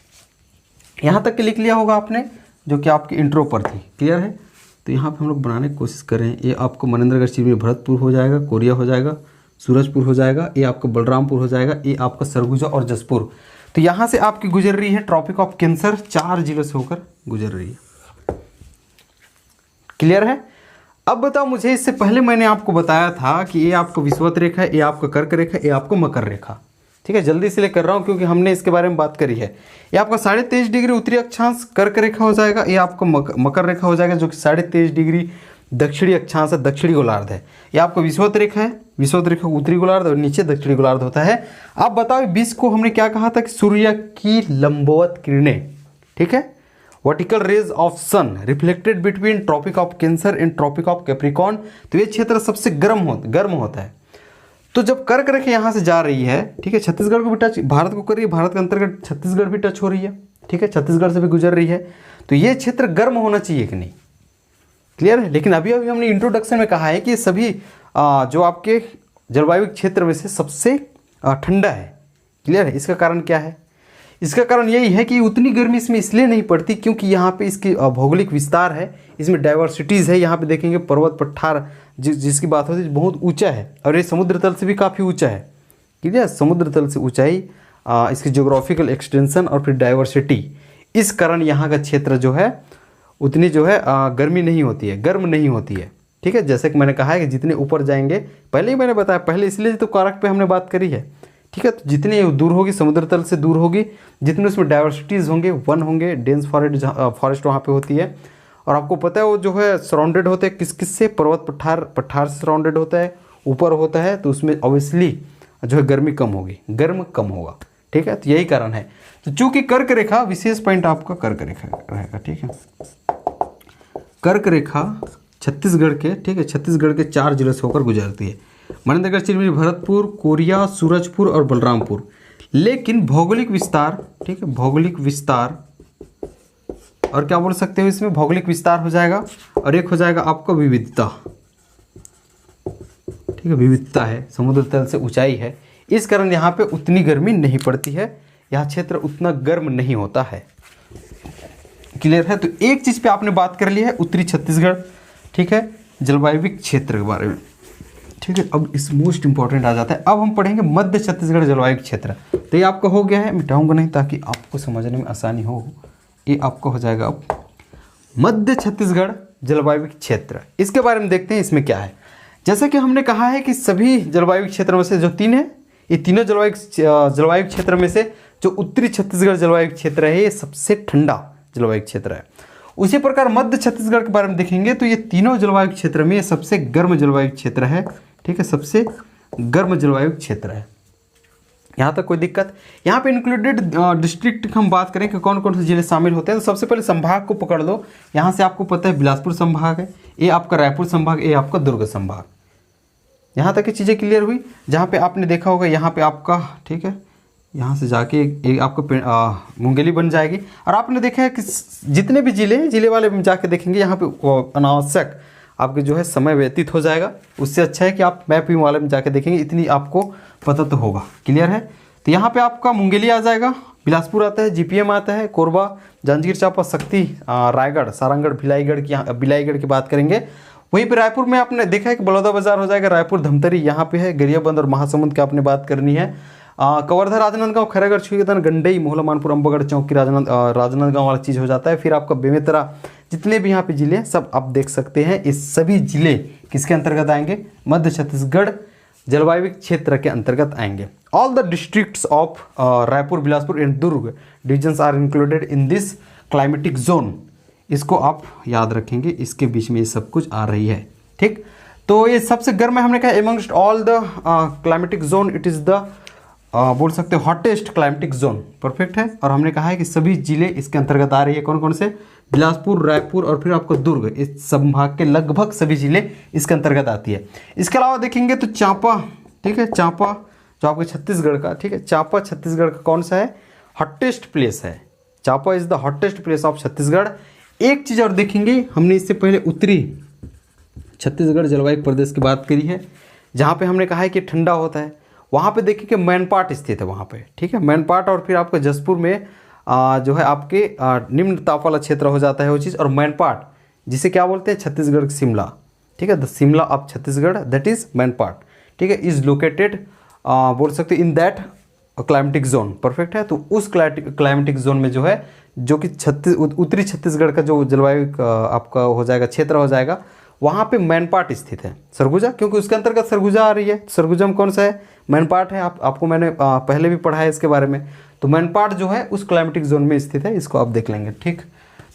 यहाँ तक के लिख लिया होगा आपने, जो कि आपकी इंट्रो पर थी। क्लियर है, तो यहाँ पे हम लोग बनाने की कोशिश करें। ये आपको मनेंद्रगढ़ चिरमिरी भरतपुर हो जाएगा, कोरिया हो जाएगा, सूरजपुर हो जाएगा, ये आपका बलरामपुर हो जाएगा, ये आपका सरगुजा और जसपुर। तो यहाँ से आपकी गुजर रही है ट्रॉपिक ऑफ कैंसर, 4 जिलों से होकर गुजर रही है। क्लियर है। अब बताओ मुझे, इससे पहले मैंने आपको बताया था कि ये आपका विषुवत रेखा है, ये आपका कर्क रेखा, ये आपको मकर रेखा। ठीक है, जल्दी से ले कर रहा हूँ क्योंकि हमने इसके बारे में बात करी है। ये आपका 23.5 डिग्री उत्तरी अक्षांश कर्क रेखा हो जाएगा, ये आपका मकर रेखा हो जाएगा, जो कि 23.5 डिग्री दक्षिणी अक्षांश है, दक्षिणी गोलार्ध है। ये आपका विषुवत रेखा है, विषुवत रेखा उत्तरी गोलार्ध और नीचे दक्षिणी गोलार्ध होता है। अब बताओ, 20 को हमने क्या कहा था कि सूर्य की लंबवत किरणें, ठीक है, vertical rays of sun reflected between tropic of Cancer and tropic of Capricorn. तो ये क्षेत्र सबसे गर्म होता है। तो जब कर्क रेखा यहाँ से जा रही है, ठीक है, छत्तीसगढ़ को भी टच, भारत को कर रही है, भारत के अंतर्गत छत्तीसगढ़ भी टच हो रही है। ठीक है, छत्तीसगढ़ से भी गुजर रही है। तो ये क्षेत्र गर्म होना चाहिए कि नहीं। क्लियर है। लेकिन अभी हमने इंट्रोडक्शन में कहा है कि सभी जो आपके जलवायु क्षेत्र में से सबसे ठंडा है। क्लियर है। इसका कारण क्या है? इसका कारण यही है कि उतनी गर्मी इसमें इसलिए नहीं पड़ती क्योंकि यहाँ पे इसकी भौगोलिक विस्तार है, इसमें डाइवर्सिटीज़ है। यहाँ पे देखेंगे पर्वत पठार जिसकी बात होती है बहुत ऊंचा है और ये समुद्र तल से भी काफ़ी ऊंचा है। क्लियर, समुद्र तल से ऊंचाई, इसकी ज्योग्राफिकल एक्सटेंशन और फिर डाइवर्सिटी, इस कारण यहाँ का क्षेत्र जो है उतनी जो है गर्मी नहीं होती है, गर्म नहीं होती है। ठीक है, जैसे कि मैंने कहा है कि जितने ऊपर जाएंगे, पहले ही मैंने बताया, पहले इसलिए तो कारक पे हमने बात करी है। ठीक है, तो जितनी दूर होगी समुद्र तल से दूर होगी, जितने उसमें डाइवर्सिटीज़ होंगे, वन होंगे, डेंस फॉरेस्ट वहाँ पे होती है। और आपको पता है वो जो है सराउंडेड होते हैं किस से, पर्वत पठार से सराउंडेड होता है, ऊपर होता है, तो उसमें ऑब्वियसली जो है गर्मी कम होगी, गर्म कम होगा। ठीक है, तो यही कारण है। तो चूंकि कर्क रेखा, विशेष पॉइंट आपका कर्क रेखा रहेगा। ठीक है, कर्क रेखा छत्तीसगढ़ के, ठीक है, छत्तीसगढ़ के 4 जिलों से होकर गुजरती है, मनेंद्रगढ़, चिरमिरी, भरतपुर, कोरिया, सूरजपुर और बलरामपुर। लेकिन भौगोलिक विस्तार, ठीक है, भौगोलिक विस्तार, और क्या बोल सकते हो इसमें, भौगोलिक विस्तार हो जाएगा और एक हो जाएगा आपका विविधता। ठीक है, विविधता है, समुद्र तल से ऊंचाई है, इस कारण यहाँ पे उतनी गर्मी नहीं पड़ती है, यहाँ क्षेत्र उतना गर्म नहीं होता है। क्लियर है। तो एक चीज पे आपने बात कर ली है, उत्तरी छत्तीसगढ़, ठीक है, जलवायु क्षेत्र के बारे में। ठीक है, अब इस मोस्ट इंपॉर्टेंट आ जाता है। अब हम पढ़ेंगे मध्य छत्तीसगढ़ जलवायु क्षेत्र। तो ये आपका हो गया है, मिटाऊंगा नहीं ताकि आपको समझने में आसानी हो। ये आपका हो जाएगा अब मध्य छत्तीसगढ़ जलवायु क्षेत्र। इसके बारे में देखते हैं इसमें क्या है। जैसा कि हमने कहा है कि सभी जलवायु क्षेत्र में से जो 3 है, ये तीनों जलवायु क्षेत्र में से जो उत्तरी छत्तीसगढ़ जलवायु क्षेत्र है ये सबसे ठंडा जलवायु क्षेत्र है। उसी प्रकार मध्य छत्तीसगढ़ के बारे में देखेंगे तो ये तीनों जलवायु क्षेत्र में सबसे गर्म जलवायु क्षेत्र है। ठीक है, सबसे गर्म जलवायु क्षेत्र है। यहाँ तक कोई दिक्कत? यहाँ पे इंक्लूडेड डिस्ट्रिक्ट हम बात करें कि कौन कौन से जिले शामिल होते हैं, तो सबसे पहले संभाग को पकड़ लो। यहाँ से आपको पता है बिलासपुर संभाग है, ये आपका रायपुर संभाग, ये आपका दुर्ग संभाग। यहाँ तक की चीज़ें क्लियर हुई। जहाँ पे आपने देखा होगा यहाँ पे आपका, ठीक है, यहाँ से जाके एक आपको मुंगेली बन जाएगी। और आपने देखा है कि जितने भी जिले वाले में जाके देखेंगे यहाँ पे अनावश्यक आपके जो है समय व्यतीत हो जाएगा। उससे अच्छा है कि आप मैपिंग वाले में जाके देखेंगे, इतनी आपको पता तो होगा। क्लियर है? तो यहाँ पे आपका मुंगेली आ जाएगा, बिलासपुर आता है, जीपीएम आता है, कोरबा, जांजगीर चांपा, शक्ति, रायगढ़, सारंगगढ़, भिलाईगढ़ की बात करेंगे। वहीं पे रायपुर में आपने देखा है कि बलौदा बाजार हो जाएगा, रायपुर धमतरी यहाँ पे है, गरियाबंद और महासमुंद की आपने बात करनी है। कवर्धा, राजनांदगांव, खैरागढ़, छुईगतन, गंडई, मोहला, मानपुर, अंबागढ़, चौकी, राजनांदगांव वाला चीज़ हो जाता है। फिर आपका बेमेतरा, जितने भी यहाँ पे जिले सब आप देख सकते हैं, ये सभी जिले किसके अंतर्गत आएंगे? मध्य छत्तीसगढ़ जलवायु क्षेत्र के अंतर्गत आएंगे। All the districts of Raipur, Bilaspur and Durg divisions are included in this climatic zone. इसको आप याद रखेंगे, इसके बीच में ये सब कुछ आ रही है। ठीक, तो ये सबसे गर्म है, हमने कहा amongst all the climatic zone it is the बोल सकते हो हॉटेस्ट क्लाइमेटिक जोन। परफेक्ट है। और हमने कहा है कि सभी जिले इसके अंतर्गत आ रही है। कौन कौन से? बिलासपुर, रायपुर और फिर आपको दुर्ग, इस संभाग के लगभग सभी जिले इसके अंतर्गत आती है। इसके अलावा देखेंगे तो चांपा, ठीक है, चांपा जो आपके छत्तीसगढ़ का, ठीक है, चांपा छत्तीसगढ़ का कौन सा है? हॉटेस्ट प्लेस है। Champa is the hottest place of Chhattisgarh. एक चीज़ और देखेंगे, हमने इससे पहले उत्तरी छत्तीसगढ़ जलवायु प्रदेश की बात करी है, जहाँ पे हमने कहा है कि ठंडा होता है। वहाँ पे देखिए कि मैनपाट स्थित है वहाँ पे, ठीक है, मैनपाट। और फिर आपको जसपुर में जो है आपके निम्न ताप वाला क्षेत्र हो जाता है वो चीज़। और मैनपाट जिसे क्या बोलते हैं? छत्तीसगढ़ शिमला, ठीक है, the Shimla of Chhattisgarh, that is Mainpat, ठीक है, इज लोकेटेड बोल सकते in that climatic zone. Perfect है। तो उस क्लाइमेटिक जोन में जो है, जो कि उत्तरी छत्तीसगढ़ का जो जलवायु आपका हो जाएगा, क्षेत्र हो जाएगा, वहाँ पे मैनपाट स्थित है। सरगुजा, क्योंकि उसके अंतर्गत सरगुजा आ रही है। सरगुजा में कौन सा है? मैनपाट है। आपको मैंने पहले भी पढ़ा है इसके बारे में। तो मैनपाट जो है उस क्लाइमेटिक जोन में स्थित है, इसको आप देख लेंगे। ठीक,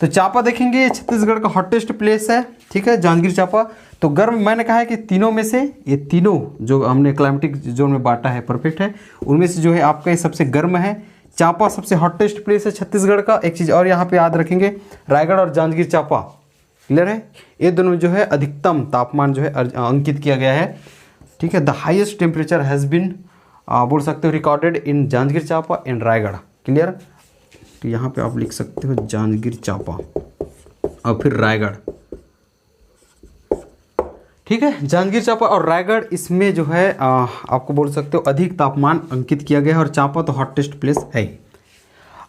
तो चांपा देखेंगे, छत्तीसगढ़ का हॉटेस्ट प्लेस है, ठीक है, जांजगीर चांपा। तो गर्म, मैंने कहा है कि तीनों में से, ये तीनों जो हमने क्लाइमेटिक जोन में बांटा है, परफेक्ट है, उनमें से जो है आपका ये सबसे गर्म है। चांपा सबसे हॉटेस्ट प्लेस है छत्तीसगढ़ का। एक चीज़ और यहाँ पे याद रखेंगे, रायगढ़ और जांजगीर चांपा, क्लियर है, ये दोनों जो है अधिकतम तापमान जो है अंकित किया गया है। ठीक है, the highest temperature has been बोल सकते हो recorded in Janjgir Champa and Raigarh. Clear, तो यहाँ पे आप लिख सकते हो जांजगीर चांपा और फिर रायगढ़। ठीक है, जांजगीर चांपा और रायगढ़, इसमें जो है आपको बोल सकते हो अधिक तापमान अंकित किया गया है। और चांपा तो हॉटेस्ट प्लेस है।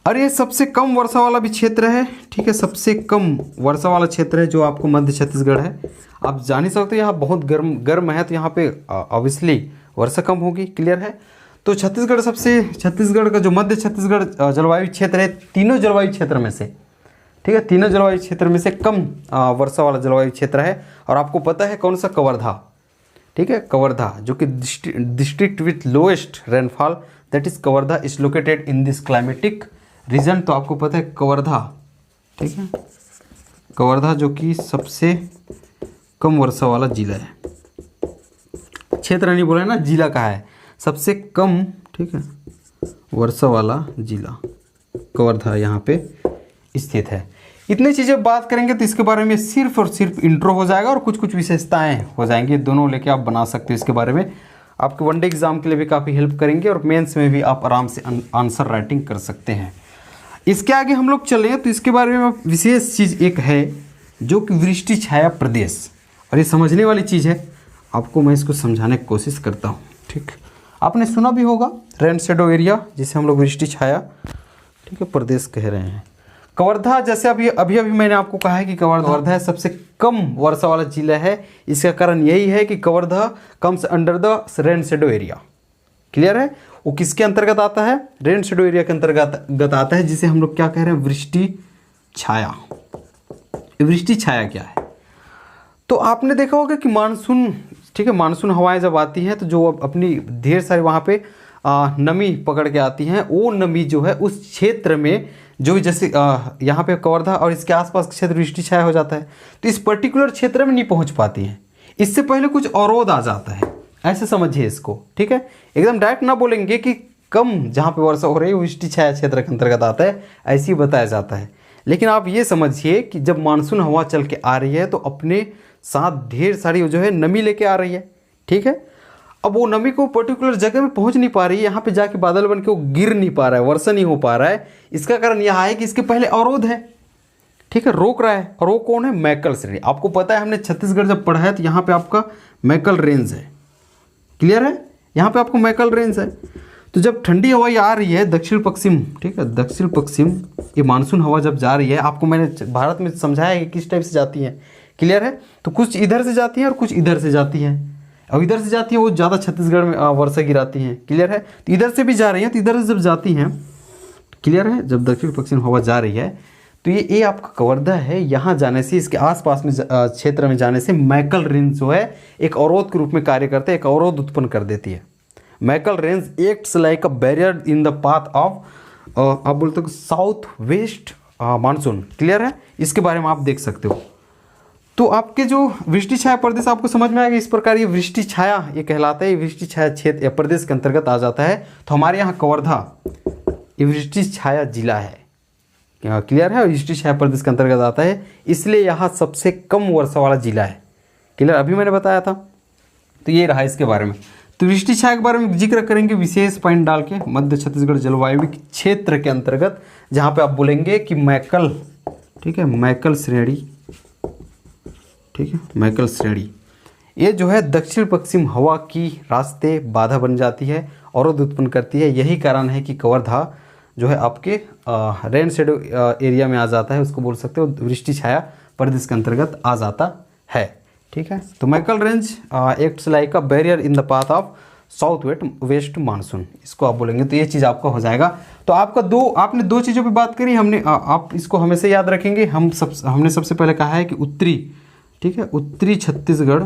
और ये सबसे कम वर्षा वाला भी क्षेत्र है। ठीक है, सबसे कम वर्षा वाला क्षेत्र है जो आपको मध्य छत्तीसगढ़ है। आप जान ही सकते हो यहाँ बहुत गर्म है, तो यहाँ पे ऑब्वियसली वर्षा कम होगी। क्लियर है। तो छत्तीसगढ़ का जो मध्य छत्तीसगढ़ जलवायु क्षेत्र है, तीनों जलवायु क्षेत्र में से, ठीक है, तीनों जलवायु क्षेत्र में से कम वर्षा वाला जलवायु क्षेत्र है। और आपको पता है कौन सा? कवर्धा। ठीक है, कवर्धा जो कि district with lowest rainfall, that is Kawardha, is located in this climatic reason. तो आपको पता है कवर्धा, ठीक है, कवर्धा जो कि सबसे कम वर्षा वाला जिला है। क्षेत्र नहीं बोला है ना, जिला का है, सबसे कम, ठीक है, वर्षा वाला जिला कवर्धा यहाँ पे स्थित है। इतनी चीज़ें बात करेंगे तो इसके बारे में सिर्फ और सिर्फ इंट्रो हो जाएगा और कुछ कुछ विशेषताएं हो जाएंगी। दोनों लेके आप बना सकते हो इसके बारे में। आपके वनडे एग्जाम के लिए भी काफ़ी हेल्प करेंगे और मेंस में भी आप आराम से आंसर राइटिंग कर सकते हैं। इसके आगे हम लोग चलें तो इसके बारे में विशेष चीज़ एक है जो कि वृष्टि छाया प्रदेश, और ये समझने वाली चीज़ है। आपको मैं इसको समझाने की कोशिश करता हूँ। ठीक, आपने सुना भी होगा रेन शेडो एरिया, जिसे हम लोग वृष्टि छाया, ठीक है, प्रदेश कह रहे हैं। कवर्धा, जैसे अभी मैंने आपको कहा है कि कवर्धा सबसे कम वर्षा वाला जिला है। इसका कारण यही है कि Kawardha comes under the rain shadow area. Clear है। वो किसके अंतर्गत आता है? रेन शेडो एरिया के अंतर्गत आता है, जिसे हम लोग क्या कह रहे हैं? वृष्टि छाया। वृष्टि छाया क्या है? तो आपने देखा होगा कि मानसून, ठीक है, मानसून हवाएं जब आती हैं तो जो अपनी ढेर सारी वहाँ पे नमी पकड़ के आती हैं, वो नमी जो है उस क्षेत्र में जो जैसे यहाँ पे कवर्धा और इसके आसपास क्षेत्र वृष्टि छाया हो जाता है, तो इस पर्टिकुलर क्षेत्र में नहीं पहुँच पाती हैं। इससे पहले कुछ अवरोध आ जाता है, ऐसे समझिए इसको। ठीक है, एकदम डायरेक्ट ना बोलेंगे कि कम जहाँ पे वर्षा हो रही है वो वृष्टि छाया क्षेत्र के अंतर्गत आता है, ऐसे ही बताया जाता है। लेकिन आप ये समझिए कि जब मानसून हवा चल के आ रही है तो अपने साथ ढेर सारी जो है नमी लेके आ रही है, ठीक है। अब वो नमी को पर्टिकुलर जगह में पहुंच नहीं पा रही है, यहाँ पे जाके बादल बन के वो गिर नहीं पा रहा है, वर्षा नहीं हो पा रहा है। इसका कारण यह है कि इसके पहले अवरोध है, ठीक है, रोक रहा है। और वो कौन है? मैकल श्रेणी। आपको पता है हमने छत्तीसगढ़ जब पढ़ा है तो यहाँ पे आपका मैकल रेंज है, क्लियर है, यहाँ पे आपको मैकल रेंज है। तो जब ठंडी हवा आ रही है दक्षिण पश्चिम, ठीक है, दक्षिण पश्चिम ये मानसून हवा जब जा रही है, आपको मैंने भारत में समझाया है कि किस टाइप से जाती है, क्लियर है। तो कुछ इधर से जाती है और कुछ इधर से जाती है। अब इधर से जाती है वो ज़्यादा छत्तीसगढ़ में वर्षा गिराती हैं, क्लियर है। तो इधर से भी जा रही हैं, तो इधर से जब जाती हैं, क्लियर है, जब दक्षिण पश्चिम हवा जा रही है तो ये आपका कवर्धा है, यहाँ जाने से, इसके आसपास में क्षेत्र में जाने से मैकल रेंज जो है एक अवरोध के रूप में कार्य करते हैं, एक अवरोध उत्पन्न कर देती है। Maikal range acts like a barrier in the path of आप बोलते हो साउथ वेस्ट मानसून, क्लियर है। इसके बारे में आप देख सकते हो। तो आपके जो वृष्टि छाया प्रदेश आपको समझ में आएगा, इस प्रकार ये वृष्टि छाया ये कहलाता है, ये वृष्टि छाया क्षेत्र प्रदेश के अंतर्गत आ जाता है। तो हमारे यहाँ कवर्धा ये वृष्टि छाया जिला है, क्लियर है, वृष्टि छाया प्रदेश के अंतर्गत आता है, इसलिए यहाँ सबसे कम वर्षा वाला जिला है, क्लियर, अभी मैंने बताया था। तो ये रहा इसके बारे में। तो वृष्टि छाया के बारे में जिक्र करेंगे विशेष पॉइंट डाल के, मध्य छत्तीसगढ़ जलवायु क्षेत्र के अंतर्गत, जहाँ पे आप बोलेंगे कि मैकल, ठीक है, मैकल श्रेणी, ठीक है, मैकल श्रेणी ये जो है दक्षिण पश्चिम हवा की रास्ते बाधा बन जाती है, अवरोध उत्पन्न करती है। यही कारण है कि कवर्धा जो है आपके रेन शेडो एरिया में आ जाता है, उसको बोल सकते हो वृष्टि छाया प्रदेश के अंतर्गत आ जाता है, ठीक है। तो Maikal range acts like a barrier in the path of south west monsoon, इसको आप बोलेंगे। तो ये चीज़ आपका हो जाएगा। तो आपका आपने दो चीज़ों पे बात करी, हमने आप इसको हमेशा याद रखेंगे। हमने सबसे पहले कहा है कि उत्तरी, ठीक है, उत्तरी छत्तीसगढ़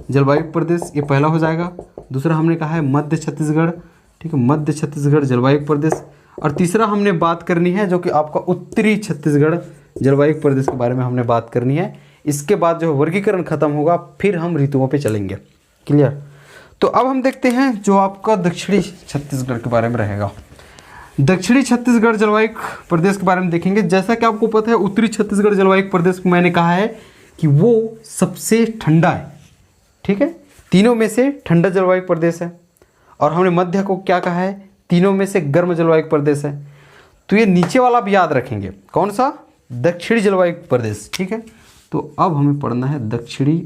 जलवायु प्रदेश, ये पहला हो जाएगा। दूसरा हमने कहा है मध्य छत्तीसगढ़, ठीक है, मध्य छत्तीसगढ़ जलवायु प्रदेश। और तीसरा हमने बात करनी है जो कि आपका उत्तरी छत्तीसगढ़ जलवायु प्रदेश के बारे में हमने बात करनी है। इसके बाद जो वर्गीकरण खत्म होगा फिर हम ऋतुओं पे चलेंगे, क्लियर। तो अब हम देखते हैं जो आपका दक्षिणी छत्तीसगढ़ के बारे में रहेगा। दक्षिणी छत्तीसगढ़ जलवायु प्रदेश के बारे में देखेंगे। जैसा कि आपको पता है उत्तरी छत्तीसगढ़ जलवायु प्रदेश को मैंने कहा है कि वो सबसे ठंडा है, ठीक है, तीनों में से ठंडा जलवायु प्रदेश है। और हमने मध्य को क्या कहा है? तीनों में से गर्म जलवायु प्रदेश है। तो ये नीचे वाला भी याद रखेंगे, कौन सा? दक्षिणी जलवायु प्रदेश, ठीक है। तो अब हमें पढ़ना है दक्षिणी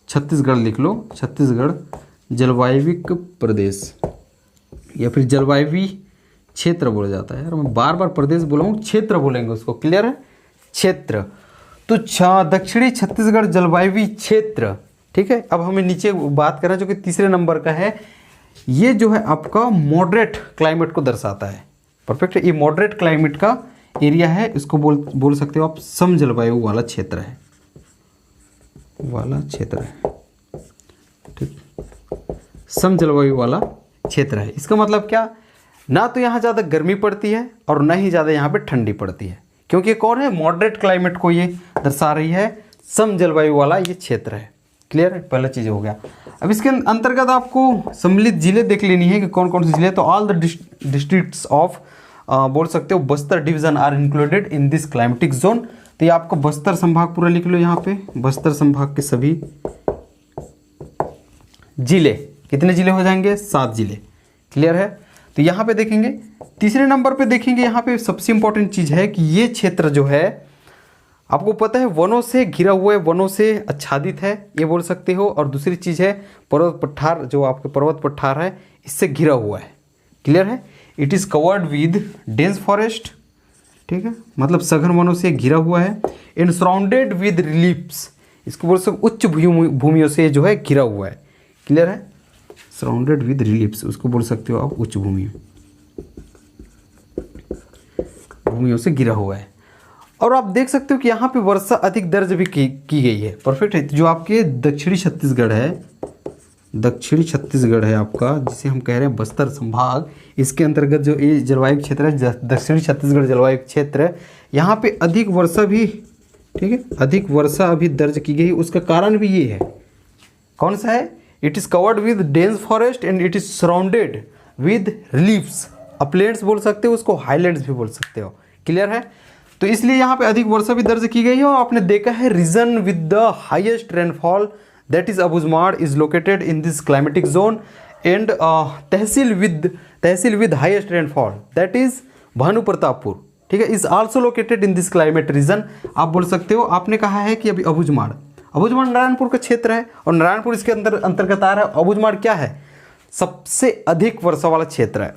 छत्तीसगढ़, लिख लो छत्तीसगढ़ जलवायविक प्रदेश या फिर जलवायवी क्षेत्र बोला जाता है। यार मैं बार बार प्रदेश बोला हूँ, क्षेत्र बोलेंगे उसको, क्लियर है, क्षेत्र। तो दक्षिणी छत्तीसगढ़ जलवायवी क्षेत्र, ठीक है। अब हमें नीचे बात करें जो कि तीसरे नंबर का है, ये जो है आपका मॉडरेट क्लाइमेट को दर्शाता है, परफेक्ट। ये मॉडरेट क्लाइमेट का एरिया है, इसको बोल सकते हो आप सम जलवायु वाला क्षेत्र है, ठीक, सम जलवायु वाला क्षेत्र है। इसका मतलब क्या? ना तो यहाँ ज़्यादा गर्मी पड़ती है और ना ही ज़्यादा यहाँ पे ठंडी पड़ती है, क्योंकि कौन है? मॉडरेट क्लाइमेट को ये दर्शा रही है, सम जलवायु वाला ये क्षेत्र है, क्लियर है। पहला चीज़ हो गया। अब इसके अंतर्गत आपको सम्मिलित जिले देख लेनी है कि कौन कौन से जिले। तो ऑल द डिस्ट्रिक्ट्स ऑफ बोल सकते हो Bastar division are included in this climatic zone. तो ये आपको बस्तर संभाग पूरा लिख लो, यहाँ पे बस्तर संभाग के सभी जिले, कितने जिले हो जाएंगे? 7 जिले, क्लियर है। तो यहाँ पे देखेंगे, तीसरे नंबर पे देखेंगे, यहाँ पे सबसे इंपॉर्टेंट चीज़ है कि ये क्षेत्र जो है आपको पता है वनों से घिरा हुआ है, वनों से आच्छादित है, ये बोल सकते हो। और दूसरी चीज़ है पर्वत पठार, जो आपके पर्वत पठार है इससे घिरा हुआ है, क्लियर है। It is covered with dense forest, ठीक है, मतलब सघन वनों से घिरा हुआ है। एंड सराउंडेड विद रिलीफ्स, इसको बोल सकते उच्च भूमियों से जो है घिरा हुआ है, क्लियर है। सराउंडेड विद रिलीफ्स, उसको बोल सकते हो आप उच्च भूमियों से घिरा हुआ है। और आप देख सकते हो कि यहाँ पे वर्षा अधिक दर्ज भी की गई है, परफेक्ट है। जो आपके दक्षिणी छत्तीसगढ़ है आपका, जिसे हम कह रहे हैं बस्तर संभाग, इसके अंतर्गत जो ये जलवायु क्षेत्र है दक्षिणी छत्तीसगढ़ जलवायु क्षेत्र, यहाँ पे अधिक वर्षा भी, ठीक है, अधिक वर्षा अभी दर्ज की गई। उसका कारण भी ये है, कौन सा है? It is covered with dense forest and it is surrounded with reliefs, Uplands बोल सकते हो, उसको हाईलैंड्स भी बोल सकते हो। क्लियर है? तो इसलिए यहाँ पे अधिक वर्षा भी दर्ज की गई है। और आपने देखा है region with the highest rainfall that is Abujhmarh is located in this climatic zone and tehsil with highest rainfall that is Bhanu Pratappur, ठीक है, is also located in this climate region. आप बोल सकते हो, आपने कहा है कि अभी अबुझमाड़ नारायणपुर का क्षेत्र है और नारायणपुर इसके अंतर्गत आ रहा है। अबुझमाड़ क्या है? सबसे अधिक वर्षा वाला क्षेत्र है।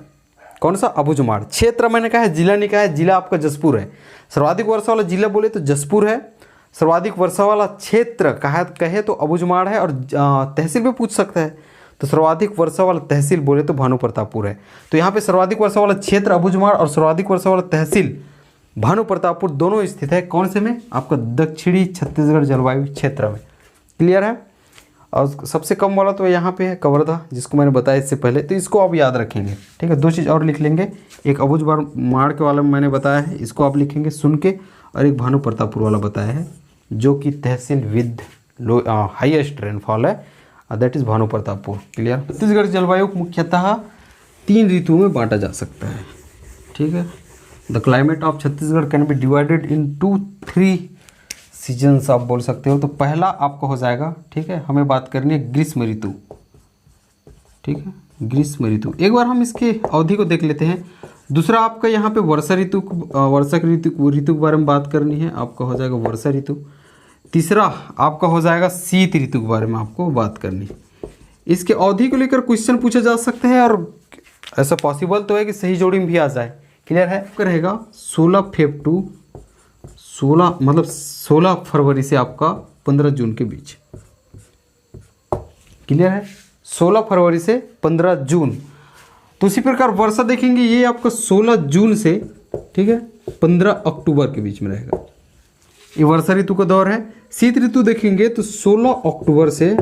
कौन सा? अबुझमाड़। क्षेत्र मैंने कहा है, जिला नहीं कहा है, जिला आपका जसपुर है। सर्वाधिक वर्षा वाला जिला बोले तो जसपुर है, सर्वाधिक वर्षा वाला क्षेत्र कहे तो अबुझमाड़ है, और तहसील भी पूछ सकता है तो सर्वाधिक वर्षा वाला तहसील बोले तो भानु प्रतापपुर है। तो यहाँ पे सर्वाधिक वर्षा वाला क्षेत्र अबुझमाड़ और सर्वाधिक वर्षा वाला तहसील भानु प्रतापपुर दोनों स्थित है। कौन से में? आपका दक्षिणी छत्तीसगढ़ जलवायु क्षेत्र में। क्लियर है? और सबसे कम वाला तो यहाँ पे है कवर्धा, जिसको मैंने बताया इससे पहले, तो इसको आप याद रखेंगे। ठीक है, दो चीज़ और लिख लेंगे, एक अबुझमाड़ के वाला मैंने बताया है, इसको आप लिखेंगे सुन के, और एक भानु प्रतापपुर वाला बताया है जो कि तहसील विद हाईएस्ट रेनफॉल है, that is Bhanu Pratappur. Clear? Chhattisgarh जलवायु मुख्यतः 3 ऋतुओं में बांटा जा सकता है। ठीक है, the climate of Chhattisgarh can be divided in 2-3 seasons आप बोल सकते हो। तो पहला आपका हो जाएगा, ठीक है, हमें बात करनी है ग्रीष्म ऋतु। ठीक है, ग्रीष्म ऋतु, एक बार हम इसके अवधि को देख लेते हैं। दूसरा आपका यहाँ पे वर्षा ऋतु के बारे में बात करनी है, आपका हो जाएगा वर्षा ऋतु। तीसरा आपका हो जाएगा शीत ऋतु के बारे में आपको बात करनी है। इसके अवधि को लेकर क्वेश्चन पूछे जा सकते हैं, और ऐसा पॉसिबल तो है कि सही जोड़ी में भी आ जाए। क्लियर है? रहेगा 16 फरवरी से आपका 15 जून के बीच। क्लियर है? 16 फरवरी से 15 जून। तो उसी प्रकार वर्षा देखेंगे, ये आपका 16 जून से, ठीक है, 15 अक्टूबर के बीच में रहेगा, ये वर्षा ऋतु का दौर है। शीत ऋतु देखेंगे तो 16 अक्टूबर से,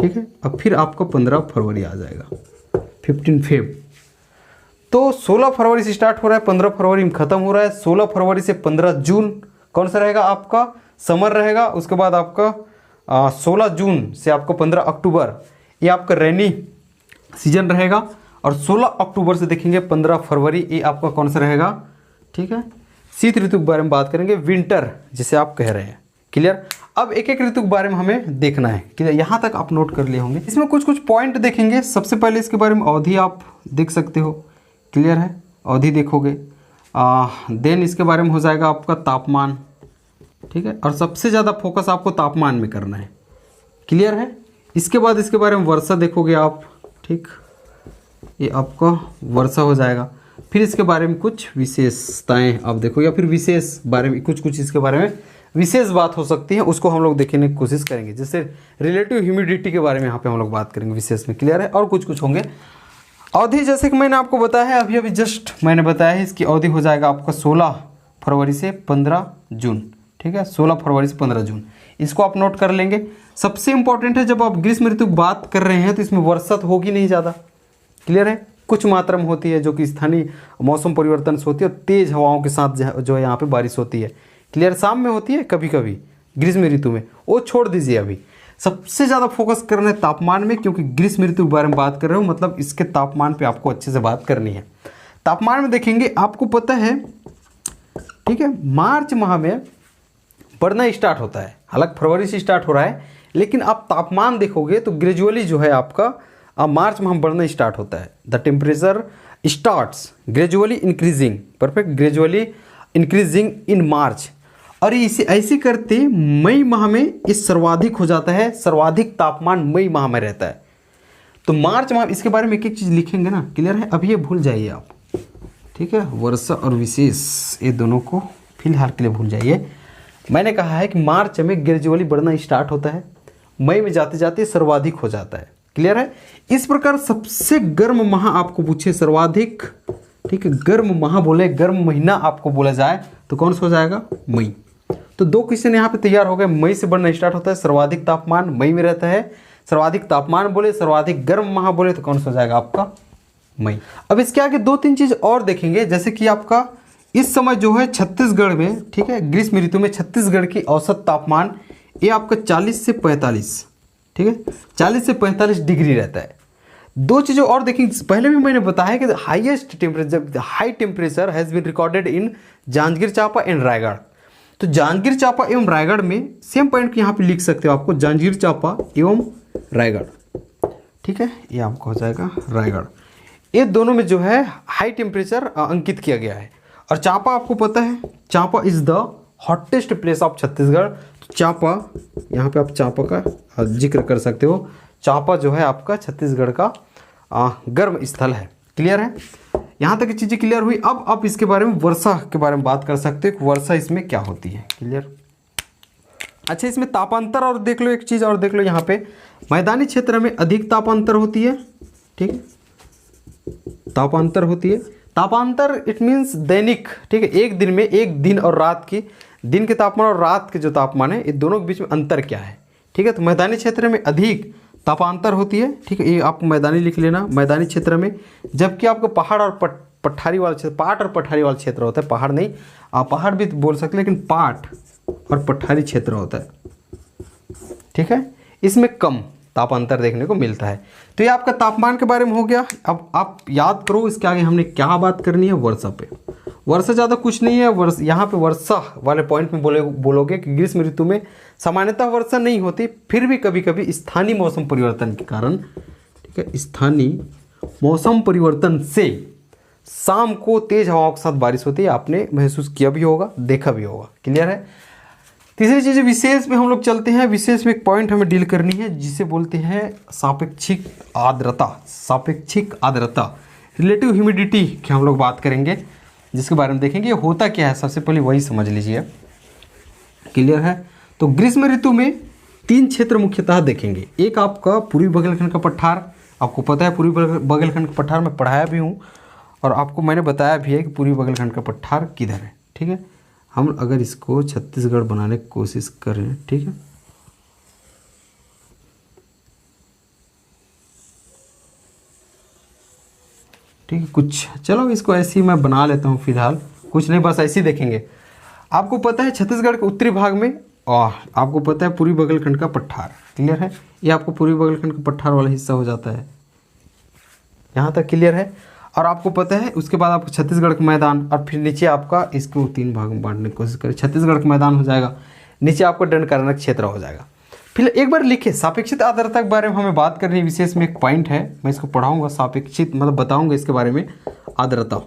ठीक है, अब फिर आपका 15 फरवरी आ जाएगा, 15 फेब। तो 16 फरवरी से स्टार्ट हो रहा है, 15 फरवरी में खत्म हो रहा है। 16 फरवरी से 15 जून कौन सा रहेगा? आपका समर रहेगा। उसके बाद आपका 16 जून से आपका 15 अक्टूबर ये आपका रेनी सीजन रहेगा। और 16 अक्टूबर से देखेंगे 15 फरवरी ये आपका कौन सा रहेगा? ठीक है, शीत ऋतु के बारे में बात करेंगे, विंटर जिसे आप कह रहे हैं। क्लियर? अब एक एक ऋतु के बारे में हमें देखना है। क्लियर? यहाँ तक आप नोट कर लिए होंगे। इसमें कुछ कुछ पॉइंट देखेंगे। सबसे पहले इसके बारे में अवधि आप देख सकते हो। क्लियर है? अवधि देखोगे, देन इसके बारे में हो जाएगा आपका तापमान। ठीक है, और सबसे ज़्यादा फोकस आपको तापमान में करना है। क्लियर है? इसके बाद इसके बारे में वर्षा देखोगे आप। ठीक, ये आपका वर्षा हो जाएगा। फिर इसके बारे में कुछ विशेषताएं आप देखो, या फिर विशेष बारे में कुछ इसके बारे में विशेष बात हो सकती है, उसको हम लोग देखने की कोशिश करेंगे। जैसे रिलेटिव ह्यूमिडिटी के बारे में यहाँ पे हम लोग बात करेंगे विशेष में। क्लियर है? और कुछ होंगे। अवधि जैसे कि मैंने आपको बताया है, अभी जस्ट मैंने बताया है, इसकी अवधि हो जाएगा आपका 16 फरवरी से 15 जून। ठीक है, 16 फरवरी से 15 जून, इसको आप नोट कर लेंगे। सबसे इंपॉर्टेंट है, जब आप ग्रीष्म ऋतु की बात कर रहे हैं तो इसमें वर्षा तो होगी नहीं ज़्यादा। क्लियर है? कुछ मात्रा में होती है, जो कि स्थानीय मौसम परिवर्तन से होती है, और तेज़ हवाओं के साथ जो है यहाँ पे बारिश होती है। क्लियर? शाम में होती है कभी कभी ग्रीष्म ऋतु में, वो छोड़ दीजिए। अभी सबसे ज़्यादा फोकस करना है तापमान में, क्योंकि ग्रीष्म ऋतु के बारे में बात कर रहे हो, मतलब इसके तापमान पे आपको अच्छे से बात करनी है। तापमान में देखेंगे, आपको पता है, ठीक है, मार्च माह में बढ़ना स्टार्ट होता है। हालांकि फरवरी से स्टार्ट हो रहा है, लेकिन आप तापमान देखोगे तो ग्रेजुअली जो है आपका मार्च में बढ़ना स्टार्ट होता है। The temperature starts gradually increasing, perfect, gradually increasing in March. और इसे ऐसे करते मई माह में ये सर्वाधिक हो जाता है। सर्वाधिक तापमान मई माह में रहता है। तो मार्च माह, इसके बारे में एक एक चीज़ लिखेंगे ना। क्लियर है? अभी ये भूल जाइए आप। ठीक है, वर्षा और विशेष ये दोनों को फिलहाल के लिए भूल जाइए। मैंने कहा है कि मार्च में ग्रेजुअली बढ़ना स्टार्ट होता है, मई में जाते जाते सर्वाधिक हो जाता है। क्लियर है? इस प्रकार सबसे गर्म माह आपको पूछे सर्वाधिक, ठीक है, गर्म माह बोले, गर्म महीना आपको बोला जाए तो कौन सा हो जाएगा? मई। तो दो क्वेश्चन यहाँ पे तैयार हो गए। मई से बढ़ना स्टार्ट होता है, सर्वाधिक तापमान मई में रहता है। सर्वाधिक तापमान बोले, सर्वाधिक गर्म माह बोले तो कौन सा हो जाएगा आपका? मई। अब इसके आगे 2-3 चीज और देखेंगे, जैसे कि आपका इस समय जो है छत्तीसगढ़ में, ठीक है, ग्रीष्म ऋतु में छत्तीसगढ़ की औसत तापमान ये आपका 40 से 45, ठीक है, 40 से 45 डिग्री रहता है। दो चीज़ें और देखेंगे, पहले भी मैंने बताया कि हाईएस्ट टेम्परेचर, जब high temperature has been recorded in Janjgir Champa and Raigarh. तो जांजगीर चांपा एवं रायगढ़ में सेम पॉइंट यहाँ पे लिख सकते हो आपको, जांजगीर चांपा एवं रायगढ़, ठीक है, ये आपको हो जाएगा रायगढ़। ये दोनों में जो है हाई टेम्परेचर अंकित किया गया है। और चांपा आपको पता है, Champa is the hottest place of Chhattisgarh. तो चांपा, यहाँ पे आप चांपा का जिक्र कर सकते हो। चांपा जो है आपका छत्तीसगढ़ का गर्म स्थल है। क्लियर है, यहाँ तक की चीज़ें क्लियर हुई। अब आप इसके बारे में वर्षा के बारे में बात कर सकते हो कि वर्षा इसमें क्या होती है। क्लियर। अच्छा, इसमें तापांतर और देख लो, एक चीज़ और देख लो, यहाँ पे मैदानी क्षेत्र में अधिक तापांतर होती है, ठीक है, तापांतर होती है। तापांतर इट मीन्स दैनिक, ठीक है, एक दिन में, एक दिन और रात की, दिन के तापमान और रात के जो तापमान है, इन दोनों के बीच में अंतर क्या है, ठीक है। तो मैदानी क्षेत्र में अधिक तापांतर होती है, ठीक है, ये आप मैदानी लिख लेना, मैदानी क्षेत्र में। जबकि आपको पहाड़ और पठारी वाला क्षेत्र, पाट और पठारी वाला क्षेत्र होता है, पहाड़ नहीं, आप पहाड़ भी बोल सकते हैं, लेकिन पाट और पठारी क्षेत्र होता है, ठीक है, इसमें कम तापांतर देखने को मिलता है। तो ये आपका तापमान के बारे में हो गया। अब आप याद करो इसके आगे हमने क्या बात करनी है, वर्षा पे। वर्षा ज़्यादा कुछ नहीं है, वर्षा यहाँ पे वर्षा वाले पॉइंट में बोलोगे कि ग्रीष्म ऋतु में सामान्यतः वर्षा नहीं होती, फिर भी कभी कभी स्थानीय मौसम परिवर्तन के कारण, ठीक है, स्थानीय मौसम परिवर्तन से शाम को तेज हवाओं के साथ बारिश होती है। आपने महसूस किया भी होगा, देखा भी होगा। क्लियर है। तीसरी चीज़ विशेष में हम लोग चलते हैं। विशेष में एक पॉइंट हमें डील करनी है जिसे बोलते हैं सापेक्षिक आर्द्रता। सापेक्षिक आर्द्रता, रिलेटिव ह्यूमिडिटी की हम लोग बात करेंगे, जिसके बारे में देखेंगे होता क्या है, सबसे पहले वही समझ लीजिए। क्लियर है। तो ग्रीष्म ऋतु में 3 क्षेत्र मुख्यतः देखेंगे। एक आपका पूर्वी बघेलखंड का पठार, आपको पता है पूर्वी बघेलखंड का पठार मैं पढ़ाया भी हूँ और आपको मैंने बताया भी है कि पूर्वी बघेलखंड का पठार किधर है, ठीक है। हम अगर इसको छत्तीसगढ़ बनाने की कोशिश करें, ठीक है, ठीक है, कुछ चलो इसको ऐसे ही मैं बना लेता हूँ फिलहाल, कुछ नहीं, बस ऐसे ही देखेंगे। आपको पता है छत्तीसगढ़ के उत्तरी भाग में, और आपको पता है पूर्वी बघेलखंड का पठार। क्लियर है, ये आपको पूर्वी बघेलखंड का पठार वाला हिस्सा हो जाता है, यहाँ तक क्लियर है। और आपको पता है उसके बाद आपको छत्तीसगढ़ का मैदान, और फिर नीचे आपका, इसको 3 भाग में बांटने की कोशिश करें, छत्तीसगढ़ का मैदान हो जाएगा, नीचे आपको दंडकारण्य क्षेत्र हो जाएगा। फिर एक बार लिखे सापेक्षित आर्द्रता के बारे में हमें बात करनी है। विशेष में एक पॉइंट है, मैं इसको पढ़ाऊंगा, सापेक्षित मतलब बताऊंगा इसके बारे में आर्द्रता,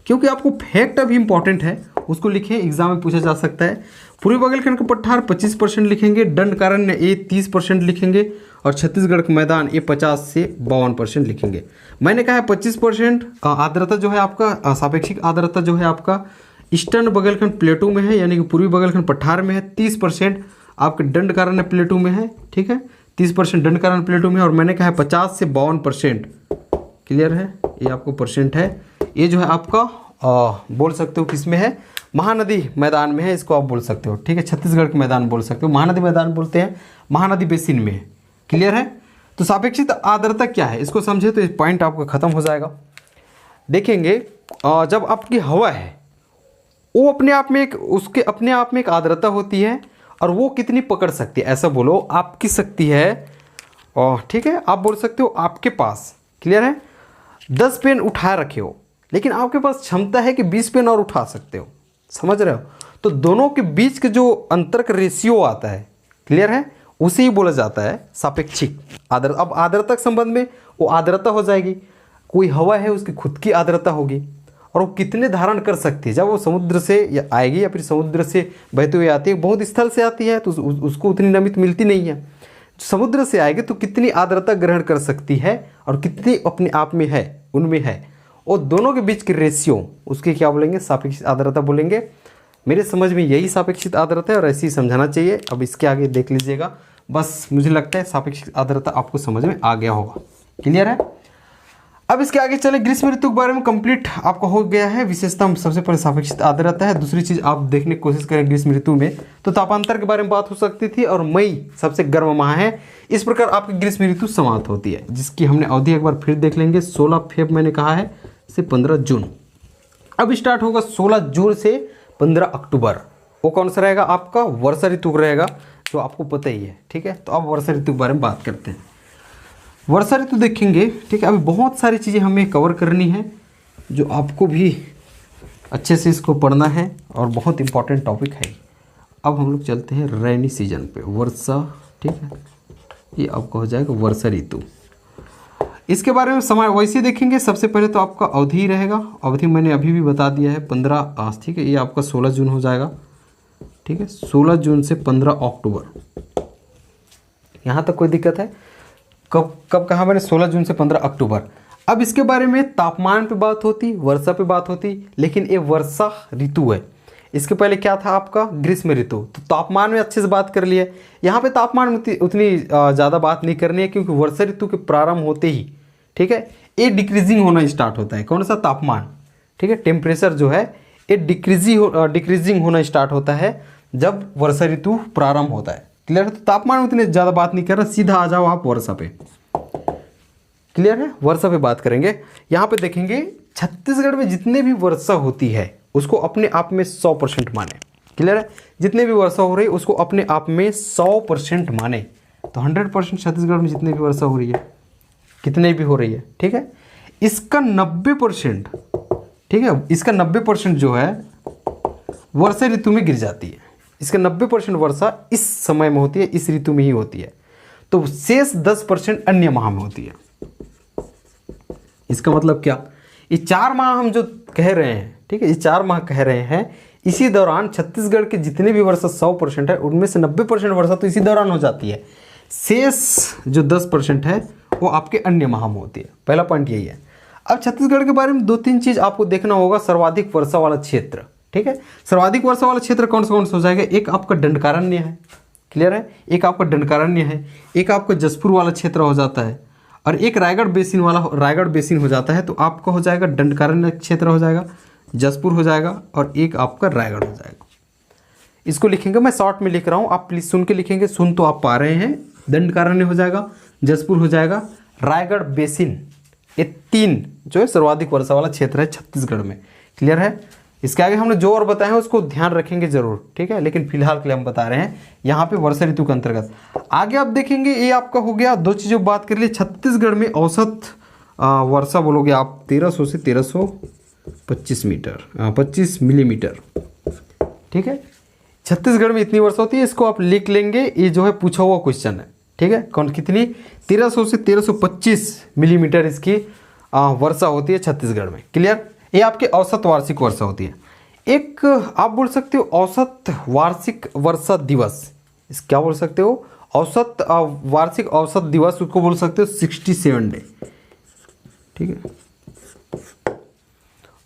क्योंकि आपको फैक्ट अभी इंपॉर्टेंट है, उसको लिखें, एग्जाम में पूछा जा सकता है। पूर्वी बघेलखंड का पठार 25% लिखेंगे, दंडकारण्य ये 30% लिखेंगे, और छत्तीसगढ़ का मैदान ये 50 से 52% लिखेंगे। मैंने कहा है 25% आर्द्रता जो है आपका, सापेक्षिक आर्द्रता जो है आपका ईस्टर्न बघेलखंड प्लेटू में है, यानी कि पूर्वी बघेलखंड पठार में है। 30% आपके दंडकारण्य प्लेटू में है, ठीक है, 30% दंडकारण्य प्लेटू में, और मैंने कहा है 50 से 52%। क्लियर है, ये आपको परसेंट है। ये जो है आपका बोल सकते हो किस में है, महानदी मैदान में है, इसको आप बोल सकते हो, ठीक है, छत्तीसगढ़ के मैदान बोल सकते हो, महानदी मैदान बोलते हैं, महानदी बेसिन में है। क्लियर है। तो सापेक्षिक आर्द्रता क्या है, इसको समझे तो इस पॉइंट आपका खत्म हो जाएगा। देखेंगे जब आपकी हवा है वो अपने आप में एक, उसके अपने आप में एक आर्द्रता होती है, और वो कितनी पकड़ सकती है, ऐसा बोलो, आपकी शक्ति है, और ठीक है, आप बोल सकते हो आपके पास, क्लियर है, 10 पेन उठा रखे हो, लेकिन आपके पास क्षमता है कि 20 पेन और उठा सकते हो, समझ रहे हो। तो दोनों के बीच के जो अंतर का रेशियो आता है, क्लियर है, उसे ही बोला जाता है सापेक्षिक आर्द्रता। अब आर्द्रता के संबंध में वो आर्द्रता हो जाएगी, कोई हवा है उसकी खुद की आर्द्रता होगी, और वो कितने धारण कर सकती है, जब वो समुद्र से आएगी या फिर समुद्र से बहते हुए आती है, बहुत स्थल से आती है तो उसको उतनी नमी तो मिलती नहीं है, समुद्र से आएगी तो कितनी आर्द्रता ग्रहण कर सकती है और कितनी अपने आप में है, उनमें है, और दोनों के बीच के रेशियो उसके क्या बोलेंगे, सापेक्षिक आर्द्रता बोलेंगे। मेरे समझ में यही सापेक्षिक आर्द्रता है और ऐसे ही समझाना चाहिए। अब इसके आगे देख लीजिएगा, बस मुझे लगता है सापेक्षिक आर्द्रता आपको समझ में आ गया होगा। क्लियर है। अब इसके आगे चले, ग्रीष्म ऋतु के बारे में कंप्लीट आपको हो गया है। विशेषता सबसे पहले सापेक्षिक आर्द्रता है। दूसरी चीज़ आप देखने की कोशिश करें ग्रीष्म ऋतु में तो तापांतर के बारे में बात हो सकती थी, और मई सबसे गर्म माह है। इस प्रकार आपकी ग्रीष्म ऋतु समाप्त होती है, जिसकी हमने अवधि एक बार फिर देख लेंगे। 16 फेब मैंने कहा है से 15 जून। अब स्टार्ट होगा 16 जून से 15 अक्टूबर। वो कौन सा रहेगा, आपका वर्षा ऋतु रहेगा, जो आपको पता ही है। ठीक है, तो अब वर्षा ऋतु के बारे में बात करते हैं। वर्षा ऋतु देखेंगे, ठीक है। अभी बहुत सारी चीज़ें हमें कवर करनी है जो आपको भी अच्छे से इसको पढ़ना है और बहुत इंपॉर्टेंट टॉपिक है। अब हम लोग चलते हैं रेनी सीजन पे, वर्षा, ठीक है। ये आपका हो जाएगा वर्षा ऋतु। इसके बारे में समय वैसे देखेंगे। सबसे पहले तो आपका अवधि रहेगा, अवधि मैंने अभी भी बता दिया है 15 आज, ठीक है। ये आपका 16 जून हो जाएगा, ठीक है। 16 जून से 15 अक्टूबर, यहाँ तक कोई दिक्कत है? कब कब कहा मैंने? 16 जून से 15 अक्टूबर। अब इसके बारे में तापमान पे बात होती, वर्षा पे बात होती, लेकिन ये वर्षा ऋतु है। इसके पहले क्या था आपका? ग्रीष्म ऋतु। तो तापमान में अच्छे से बात कर लिए। यहाँ पे तापमान में उतनी ज़्यादा बात नहीं करनी है, क्योंकि वर्षा ऋतु के प्रारंभ होते ही, ठीक है, ये डिक्रीजिंग होना स्टार्ट होता है। कौन सा? तापमान, ठीक है। टेम्परेचर जो है ये डिक्रीजिंग होना स्टार्ट होता है जब वर्षा ऋतु प्रारंभ होता है। क्लियर है? तो तापमान में उतनी ज़्यादा बात नहीं कर रहा, सीधा आ जाओ आप वर्षा पे। क्लियर है? वर्षा पे बात करेंगे। यहाँ पे देखेंगे छत्तीसगढ़ में जितने भी वर्षा होती है उसको अपने आप में 100% माने। क्लियर है? जितने भी वर्षा हो रही है उसको अपने आप में 100% माने। तो 100% छत्तीसगढ़ में जितने भी वर्षा हो रही है, कितने भी हो रही है, ठीक है, इसका 90%, ठीक है, इसका 90% जो है वर्षा ऋतु में गिर जाती है। इसका 90% वर्षा इस समय में होती है, इस ऋतु में ही होती है। तो शेष 10% अन्य माह में होती है। इसका मतलब क्या? ये 4 माह हम जो कह रहे हैं, ठीक है, ये 4 माह कह रहे हैं, इसी दौरान छत्तीसगढ़ के जितने भी वर्षा 100% है उनमें से 90% वर्षा तो इसी दौरान हो जाती है। शेष जो 10% है वो आपके अन्य माह में होती है। पहला पॉइंट यही है। अब छत्तीसगढ़ के बारे में 2-3 चीज आपको देखना होगा। सर्वाधिक वर्षा वाला क्षेत्र, ठीक है, सर्वाधिक वर्षा वाला क्षेत्र कौन सा हो जाएगा? एक आपका दंडकारण्य है। क्लियर है? एक आपका दंडकारण्य है, एक आपका जसपुर वाला क्षेत्र हो जाता है, और एक रायगढ़ बेसिन हो जाता है। तो आपका हो जाएगा दंडकारण्य क्षेत्र हो जाएगा, जसपुर हो जाएगा, और एक आपका रायगढ़ हो जाएगा। इसको लिखेंगे, मैं शॉर्ट में लिख रहा हूँ, आप प्लीज सुन के लिखेंगे। सुन तो आप पा रहे हैं। दंडकारण्य हो जाएगा, जसपुर हो जाएगा, रायगढ़ बेसिन, ये 3 जो है सर्वाधिक वर्षा वाला क्षेत्र है छत्तीसगढ़ में। क्लियर है? इसके आगे हमने जो और बताया है उसको ध्यान रखेंगे जरूर, ठीक है, लेकिन फिलहाल के लिए हम बता रहे हैं यहाँ पे वर्षा ऋतु के अंतर्गत। आगे आप देखेंगे ये आपका हो गया 2 चीज़ों बात कर लिए। छत्तीसगढ़ में औसत वर्षा बोलोगे आप 1300 से 1325 मिलीमीटर, ठीक है। छत्तीसगढ़ में इतनी वर्षा होती है, इसको आप लिख लेंगे। ये जो है पूछा हुआ क्वेश्चन है, ठीक है। कौन कितनी? 1300 से 1325 मिलीमीटर इसकी वर्षा होती है छत्तीसगढ़ में। क्लियर? ये आपके औसत वार्षिक वर्षा होती है। एक आप बोल सकते हो औसत वार्षिक वर्षा दिवस, इस क्या बोल सकते हो? औसत वार्षिक औसत दिवस, उसको बोल सकते हो 67 डे, ठीक है।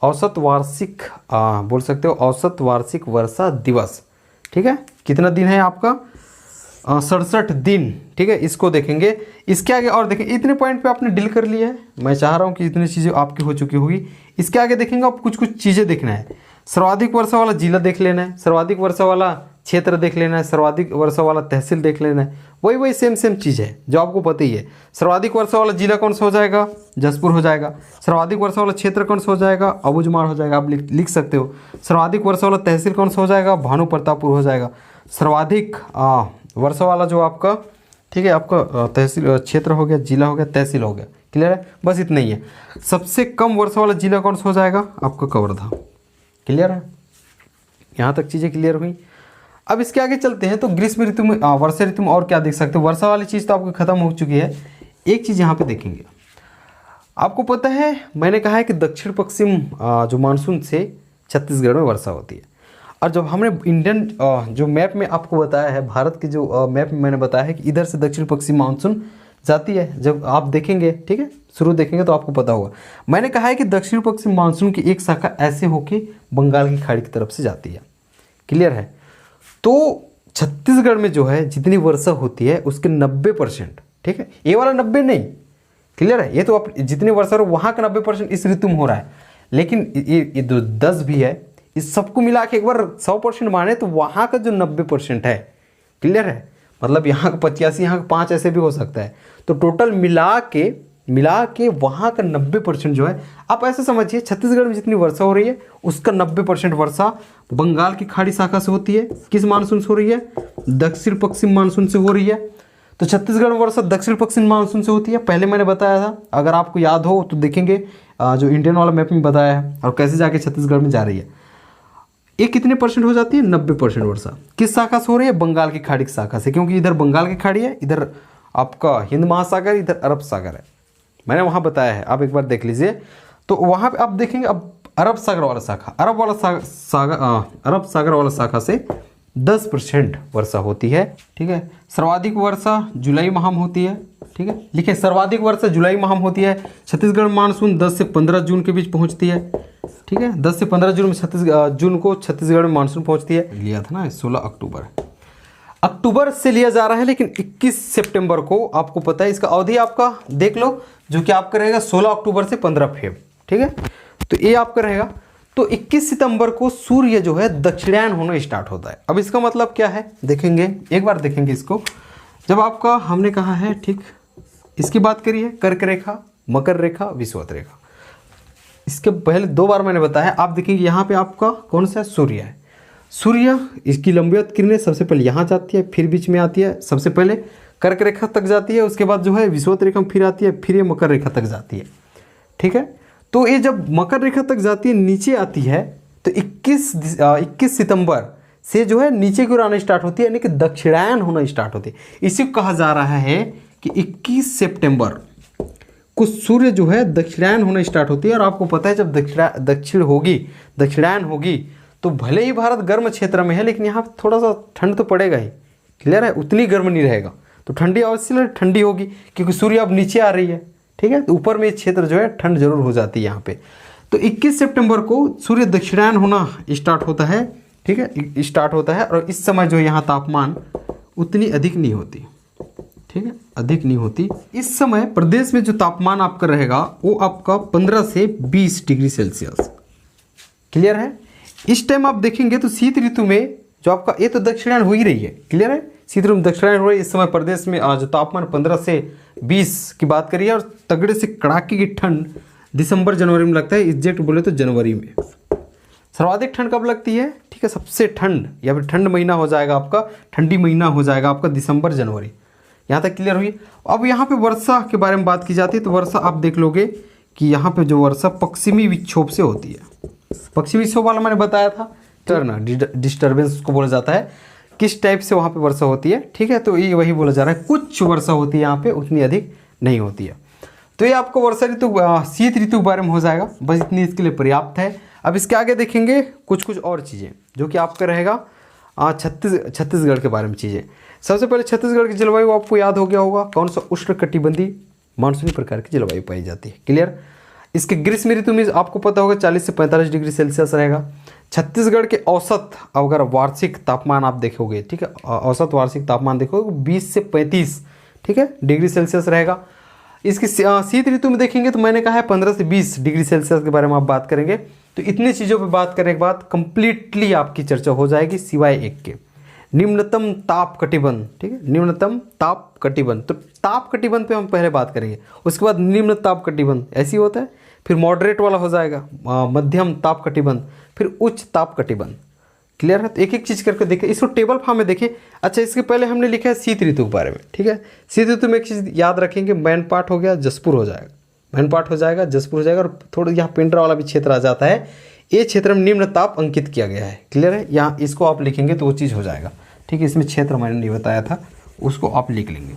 औसत वार्षिक बोल सकते हो औसत वार्षिक वर्षा दिवस, ठीक है। कितना दिन है आपका? 67 दिन, ठीक है। इसको देखेंगे। इसके आगे और देखें, इतने पॉइंट पे आपने डील कर लिया है। मैं चाह रहा हूँ कि इतनी चीज़ें आपकी हो चुकी होगी। इसके आगे देखेंगे आप कुछ चीज़ें देखना है। सर्वाधिक वर्षा वाला जिला देख लेना है, सर्वाधिक वर्षा वाला क्षेत्र देख लेना है, सर्वाधिक वर्षा वाला तहसील देख लेना है। वही सेम चीज़ है जो आपको पता ही है। सर्वाधिक वर्षा वाला जिला कौन सा हो जाएगा? जसपुर हो जाएगा। सर्वाधिक वर्षा वाला क्षेत्र कौन सा हो जाएगा? अबूझमाड़ हो जाएगा, आप लिख सकते हो। सर्वाधिक वर्षा वाला तहसील कौन सा हो जाएगा? भानु प्रतापपुर हो जाएगा। सर्वाधिक वर्षा वाला जो आपका, ठीक है, आपका तहसील क्षेत्र हो गया, जिला हो गया, तहसील हो गया। क्लियर है? बस इतना ही है। सबसे कम वर्षा वाला जिला कौन सा हो जाएगा? आपका कवर्धा। क्लियर है? यहाँ तक चीज़ें क्लियर हुई। अब इसके आगे चलते हैं। तो ग्रीष्म ऋतु में वर्षा ऋतु में और क्या देख सकते हो? वर्षा वाली चीज़ तो आपको खत्म हो चुकी है। एक चीज़ यहाँ पे देखेंगे, आपको पता है मैंने कहा है कि दक्षिण पश्चिम जो मानसून से छत्तीसगढ़ में वर्षा होती है। और जब हमने इंडियन जो मैप में आपको बताया है, भारत के जो मैप में मैंने बताया है कि इधर से दक्षिण पश्चिम मानसून जाती है, जब आप देखेंगे, ठीक है, शुरू देखेंगे तो आपको पता होगा। मैंने कहा है कि दक्षिण पश्चिम मानसून की एक शाखा ऐसे होके बंगाल की खाड़ी की तरफ से जाती है। क्लियर है? तो छत्तीसगढ़ में जो है जितनी वर्षा होती है उसके 90%, ठीक है, ये वाला 90 नहीं, क्लियर है, ये तो आप जितनी वर्षा हो वहाँ का 90% इस ऋतु में हो रहा है। लेकिन ये 10 भी है, इस सबको मिला के एक बार 100% माने तो वहाँ का जो 90% है, क्लियर है, मतलब यहाँ का 85, यहाँ का 5 ऐसे भी हो सकता है। तो टोटल मिला के वहाँ का 90% जो है, आप ऐसे समझिए छत्तीसगढ़ में जितनी वर्षा हो रही है उसका 90% वर्षा बंगाल की खाड़ी शाखा से होती है। किस मानसून से हो रही है? दक्षिण पश्चिम मानसून से हो रही है। तो छत्तीसगढ़ में वर्षा दक्षिण पश्चिम मानसून से होती है, पहले मैंने बताया था, अगर आपको याद हो तो देखेंगे जो इंडियन वाला मैप में बताया है और कैसे जाके छत्तीसगढ़ में जा रही है। ये कितने परसेंट हो जाती है? 90% वर्षा किस शाखा से हो रही है? बंगाल की खाड़ी की शाखा से, क्योंकि इधर बंगाल की खाड़ी है, इधर आपका हिंद महासागर, इधर अरब सागर है, मैंने वहाँ बताया है, आप एक बार देख लीजिए। तो वहाँ पे आप देखेंगे अब अरब सागर वाला शाखा, अरब सागर वाला शाखा से 10% वर्षा होती है, ठीक है। सर्वाधिक वर्षा जुलाई माह में होती है, ठीक है, लिखिए सर्वाधिक वर्षा जुलाई माह में होती है। छत्तीसगढ़ मानसून 10 से 15 जून के बीच पहुंचती है, ठीक है, 10 से 15 जून में जून को छत्तीसगढ़ में मानसून पहुंचती है। लिया था ना 16 अक्टूबर से लिया जा रहा है, लेकिन 21 सितंबर को आपको पता है, इसका अवधि आपका देख लो, जो कि आपका रहेगा 16 अक्टूबर से 15 फेब, ठीक है। तो ये आपका रहेगा। तो 21 सितंबर को सूर्य जो है दक्षिणायन होना स्टार्ट होता है। अब इसका मतलब क्या है देखेंगे, एक बार देखेंगे इसको। जब आपका हमने कहा है, ठीक, इसकी बात करिए, कर्क रेखा, मकर रेखा, विषुवत रेखा, इसके पहले 2 बार मैंने बताया। आप देखेंगे यहाँ पे आपका कौन सा सूर्य है, सूर्य इसकी लंबवत किरणें सबसे पहले यहाँ जाती है, फिर बीच में आती है, सबसे पहले कर्क रेखा तक जाती है, उसके बाद जो है विषुवत रेखा में फिर आती है, फिर ये मकर रेखा तक जाती है, ठीक है। तो ये जब मकर रेखा तक जाती है, नीचे आती है, तो 21 सितंबर से जो है नीचे की ओर आना स्टार्ट होती है, यानी कि दक्षिणायन होना स्टार्ट होती है। इसी को कहा जा रहा है कि 21 सितंबर को सूर्य जो है दक्षिणायन होना स्टार्ट होती है। और आपको पता है जब दक्षिणायन होगी तो भले ही भारत गर्म क्षेत्र में है, लेकिन यहाँ थोड़ा सा ठंड तो पड़ेगा ही, क्लियर है, उतनी गर्म नहीं रहेगा, तो ठंडी अवश्य ठंडी होगी, क्योंकि सूर्य अब नीचे आ रही है, ठीक है। तो ऊपर में क्षेत्र जो है ठंड जरूर हो जाती है यहाँ पे। तो 21 सितंबर को सूर्य दक्षिणायन होना स्टार्ट होता है, ठीक है, स्टार्ट होता है। और इस समय जो यहाँ तापमान उतनी अधिक नहीं होती, ठीक है, अधिक नहीं होती। इस समय प्रदेश में जो तापमान आपका रहेगा वो आपका 15 से 20 डिग्री सेल्सियस, क्लियर है। इस टाइम आप देखेंगे तो शीत ऋतु में जो आपका, ये तो दक्षिणायन हो ही रही है, क्लियर है, शीत ऋतु में दक्षिणायन हो रही है। इस समय प्रदेश में जो तापमान 15 से 20 की बात करिए, और तगड़े से कड़ाके की ठंड दिसंबर जनवरी में लगता है, एग्जैक्ट बोले तो जनवरी में। सर्वाधिक ठंड कब लगती है, ठीक है, सबसे ठंड या फिर ठंड महीना हो जाएगा आपका, ठंडी महीना हो जाएगा आपका दिसंबर जनवरी, यहाँ तक क्लियर हुई। अब यहाँ पे वर्षा के बारे में बात की जाती है, तो वर्षा आप देख लोगे कि यहाँ पे जो वर्षा पश्चिमी विक्षोभ से होती है। पश्चिमी विक्षोभ वाला मैंने बताया था, टर्न डिस्टर्बेंस को बोला जाता है, किस टाइप से वहाँ पे वर्षा होती है, ठीक है। तो ये वही बोला जा रहा है, कुछ वर्षा होती है यहाँ पे, उतनी अधिक नहीं होती है। तो ये आपको वर्षा ऋतु, शीत ऋतु के बारे में हो जाएगा, बस इतनी इसके लिए पर्याप्त है। अब इसके आगे देखेंगे कुछ और चीज़ें जो कि आपका रहेगा छत्तीसगढ़ के बारे में चीज़ें। सबसे पहले छत्तीसगढ़ की जलवायु आपको याद हो गया होगा, कौन सा उष्णकटिबंधीय मानसूनी प्रकार की जलवायु पाई जाती है, क्लियर। इसके ग्रीष्म ऋतु में आपको पता होगा 40 से 45 डिग्री सेल्सियस रहेगा। छत्तीसगढ़ के औसत अगर वार्षिक तापमान आप देखोगे, ठीक है, औसत वार्षिक तापमान देखोगे 20 से 35, ठीक है, डिग्री सेल्सियस रहेगा। इसकी शीत ऋतु में देखेंगे तो मैंने कहा है 15 से 20 डिग्री सेल्सियस के बारे में आप बात करेंगे। तो इतनी चीज़ों पे बात करने के बाद कंप्लीटली आपकी चर्चा हो जाएगी, सिवाय एक के, निम्नतम ताप कटिबंध, ठीक है, निम्नतम ताप कटिबंध। तो ताप कटिबंध पे हम पहले बात करेंगे, उसके बाद निम्न ताप कटिबंध ऐसी होता है, फिर मॉडरेट वाला हो जाएगा, मध्यम ताप कटिबंध, फिर उच्च ताप कटिबंध, क्लियर है। तो एक एक चीज़ करके देखिए, इसको टेबल फॉर्म में देखिए। अच्छा, इसके पहले हमने लिखा है शीत ऋतु के बारे में, ठीक है। शीत ऋतु में एक चीज़ याद रखेंगे, मैनपाट हो गया, जसपुर हो जाएगा, मैनपाट हो जाएगा, जसपुर हो जाएगा, और थोड़ा यहाँ पेंड्रा वाला भी क्षेत्र आ जाता है। ये क्षेत्र में निम्न ताप अंकित किया गया है, क्लियर है। यहाँ इसको आप लिखेंगे तो वो चीज़ हो जाएगा, ठीक है। इसमें क्षेत्र मैंने नहीं बताया था, उसको आप लिख लेंगे।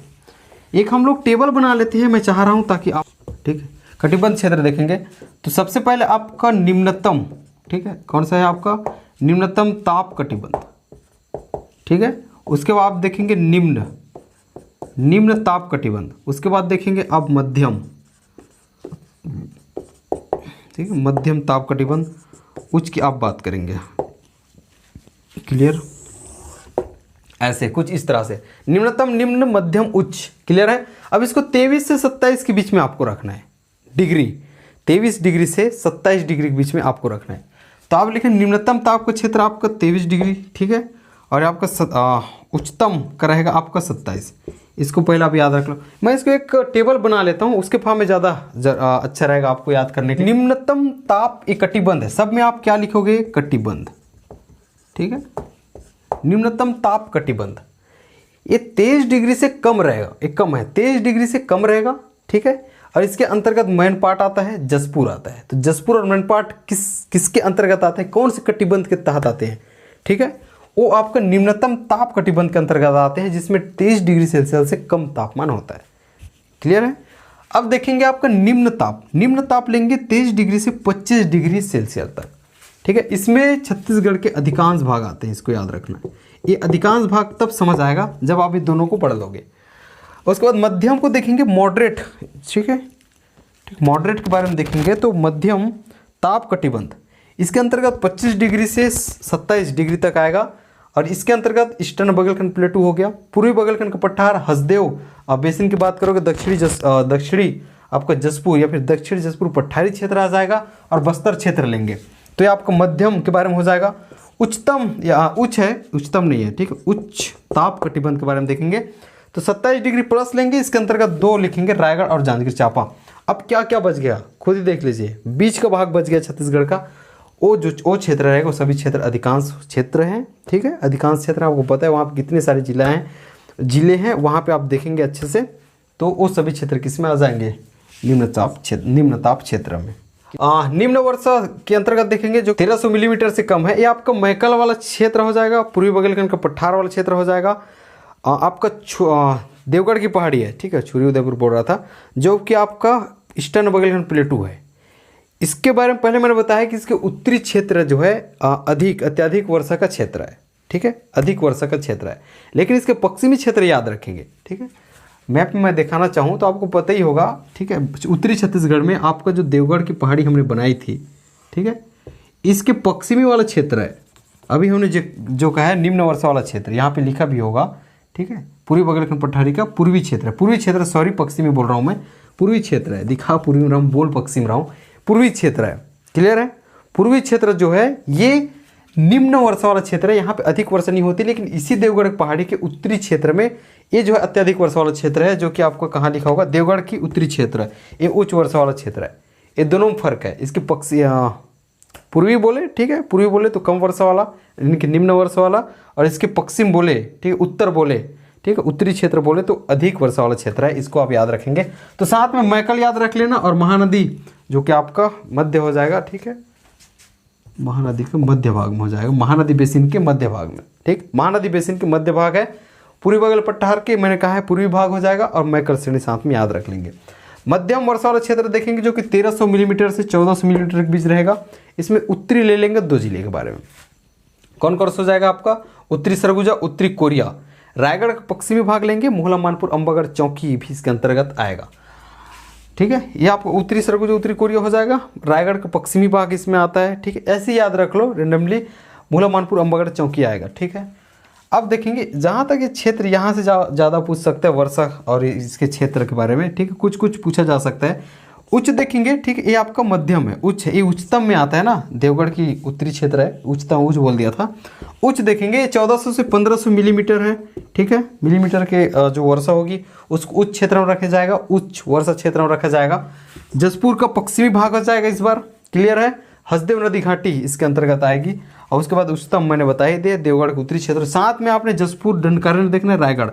एक हम लोग टेबल बना लेते हैं, मैं चाह रहा हूँ ताकि आप, ठीक है, कटिबंध क्षेत्र देखेंगे तो सबसे पहले आपका निम्नतम, ठीक है, कौन सा है आपका निम्नतम ताप कटिबंध, ठीक है। उसके बाद आप देखेंगे निम्न ताप कटिबंध, उसके बाद देखेंगे आप मध्यम, ठीक है, मध्यम ताप कटिबंध, उच्च की आप बात करेंगे, क्लियर। ऐसे कुछ इस तरह से निम्नतम, निम्न, मध्यम, उच्च, क्लियर है। अब इसको 23 से 27 के बीच में आपको रखना है डिग्री, 23 डिग्री से 27 डिग्री के बीच में आपको रखना है। तो आप लिखें निम्नतम ताप का क्षेत्र आपका 23 डिग्री, ठीक है, और आपका उच्चतम का रहेगा आपका 27। इसको पहले आप याद रख लो। मैं इसको एक टेबल बना लेता हूँ, उसके फॉर्म में ज़्यादा अच्छा रहेगा आपको याद करने के लिए। निम्नतम ताप एक कटिबंध है, सब में आप क्या लिखोगे, कटिबंध, ठीक है, निम्नतम ताप कटिबंध। ये 23 डिग्री से कम रहेगा, ये कम है, 23 डिग्री से कम रहेगा, ठीक है। और इसके अंतर्गत मैनपाट आता है, जसपुर आता है। तो जसपुर और मैनपाट किसके अंतर्गत आते हैं, कौन से कटिबंध के तहत आते हैं, ठीक है, वो आपका निम्नतम ताप कटिबंध के अंतर्गत आते हैं, जिसमें 23 डिग्री सेल्सियस से कम तापमान होता है। क्लियर है। अब देखेंगे आपका निम्न ताप लेंगे 23 डिग्री से 25 डिग्री सेल्सियस तक, ठीक है। इसमें छत्तीसगढ़ के अधिकांश भाग आते हैं, इसको याद रखना। ये अधिकांश भाग तब समझ आएगा जब आप ये दोनों को पढ़ लोगे। उसके बाद मध्यम को देखेंगे, मॉडरेट, ठीक है, ठीक, मॉडरेट के बारे में देखेंगे तो मध्यम ताप कटिबंध, इसके अंतर्गत 25 डिग्री से 27 डिग्री तक आएगा। और इसके अंतर्गत ईस्टर्न बगलखंड प्लेटू हो गया, पूर्वी बगलखंड का पठार हसदेव बेसिन की बात करोगे, दक्षिणी आपका जसपुर या फिर दक्षिण जसपुर पठारी क्षेत्र आ जाएगा। और बस्तर क्षेत्र लेंगे तो ये आपका मध्यम के बारे में हो जाएगा। उच्चतम या उच्च है, उच्चतम नहीं है, ठीक है, उच्च ताप कटिबंध के बारे में देखेंगे तो 27 डिग्री प्लस लेंगे। इसके अंतर्गत 2 लिखेंगे, रायगढ़ और जांजगीर चांपा। अब क्या क्या बच गया खुद ही देख लीजिए, बीच का भाग बच गया छत्तीसगढ़ का, वो क्षेत्र रहेगा, वो सभी क्षेत्र अधिकांश क्षेत्र हैं, ठीक है, अधिकांश क्षेत्र आपको पता है वहाँ पर कितने सारे जिले हैं वहाँ पे आप देखेंगे अच्छे से, तो वो सभी क्षेत्र किस में आ जाएंगे, निम्न ताप क्षेत्र में। निम्न वर्षा के अंतर्गत देखेंगे जो 1300 मिलीमीटर से कम है, ये आपका मैकल वाला क्षेत्र हो जाएगा, पूर्वी बगलखंड का पठार वाला क्षेत्र हो जाएगा। आपका देवगढ़ की पहाड़ी है, ठीक है, छुरी उदयपुर बोल रहा था, जो कि आपका ईस्टर्न बगलखंड प्लेटू है। इसके बारे में पहले मैंने बताया कि इसके उत्तरी क्षेत्र जो है अत्यधिक वर्षा का क्षेत्र है, ठीक है, अधिक वर्षा का क्षेत्र है। लेकिन इसके पश्चिमी क्षेत्र याद रखेंगे, ठीक है, मैप में मैं दिखाना चाहूँ तो आपको पता ही होगा, ठीक है, उत्तरी छत्तीसगढ़ में आपका जो देवगढ़ की पहाड़ी हमने बनाई थी, ठीक है, इसके पश्चिमी वाला क्षेत्र है। अभी हमने जो कहा है निम्न वर्षा वाला क्षेत्र, यहाँ पे लिखा भी होगा, ठीक है, पूर्वी बगलखंड पठारी का पूर्वी क्षेत्र, सॉरी पश्चिमी बोल रहा हूँ मैं, पूर्वी क्षेत्र है, दिखा पूर्वी रहा हूँ, बोल पश्चिम रहा हूँ, पूर्वी क्षेत्र है। क्लियर है। पूर्वी क्षेत्र जो है ये निम्न वर्षा वाला क्षेत्र है, यहाँ पे अधिक वर्षा नहीं होती, लेकिन इसी देवगढ़ पहाड़ी के उत्तरी क्षेत्र में ये जो है अत्यधिक वर्षा वाला क्षेत्र है, जो कि आपको कहाँ लिखा होगा, देवगढ़ की उत्तरी क्षेत्र है, ये उच्च वर्षा वाला क्षेत्र है। ये दोनों में फर्क है, इसके पूर्वी बोले, ठीक है, पूर्वी बोले तो कम वर्षा वाला, इनके निम्न वर्षा वाला, और इसके पश्चिम बोले, ठीक है, उत्तर बोले, ठीक है, उत्तरी क्षेत्र बोले तो अधिक वर्षा वाला क्षेत्र है। इसको आप याद रखेंगे। तो साथ में मैकल याद रख लेना, और महानदी जो कि आपका मध्य हो जाएगा, ठीक है, महानदी के मध्य भाग में हो जाएगा, महानदी बेसिन के मध्य भाग में, ठीक, महानदी बेसिन के मध्य भाग है, पूर्वी बगल पठार के मैंने कहा है पूर्वी भाग हो जाएगा, और मैकल श्रेणी साथ में याद रख लेंगे। मध्यम वर्षा वाला क्षेत्र देखेंगे जो कि 1300 मिलीमीटर से 1400 मिलीमीटर के बीच रहेगा। इसमें उत्तरी ले लेंगे 2 जिले के बारे में, कौन कौन सा हो जाएगा आपका, उत्तरी सरगुजा, उत्तरी कोरिया। रायगढ़ का पश्चिमी भाग लेंगे, मोहला, मानपुर, अंबागढ़, चौकी भी इसके अंतर्गत आएगा, ठीक है, ये आपको उत्तरी सरगुजा, उत्तरी कोरिया हो जाएगा। रायगढ़ का पश्चिमी भाग इसमें आता है, ठीक है, ऐसे ही याद रख लो रेंडमली, मोहला, मानपुर, अंबागढ़, चौकी आएगा, ठीक है। अब देखेंगे जहाँ तक ये क्षेत्र, यहाँ से ज़्यादा पूछ सकते हैं वर्षा और इसके क्षेत्र के बारे में, ठीक है, कुछ कुछ पूछा जा सकता है। उच्च देखेंगे, ठीक है, ये आपका मध्यम है, उच्च है, ये उच्चतम में आता है ना, देवगढ़ की उत्तरी क्षेत्र है, उच्चतम, उच्च बोल दिया था। उच्च देखेंगे 1400 से 1500 मिलीमीटर है, ठीक है, मिलीमीटर के जो वर्षा होगी उसको उच्च क्षेत्र में रखा जाएगा, उच्च वर्षा क्षेत्र में रखा जाएगा। जसपुर का पश्चिमी भाग हो जाएगा इस बार, क्लियर है। हसदेव नदी घाटी इसके अंतर्गत आएगी, और उसके बाद उच्चतम मैंने बता ही दिया, देवगढ़ के उत्तरी क्षेत्र, साथ में आपने जसपुर, दंडकारण्य देखना, रायगढ़,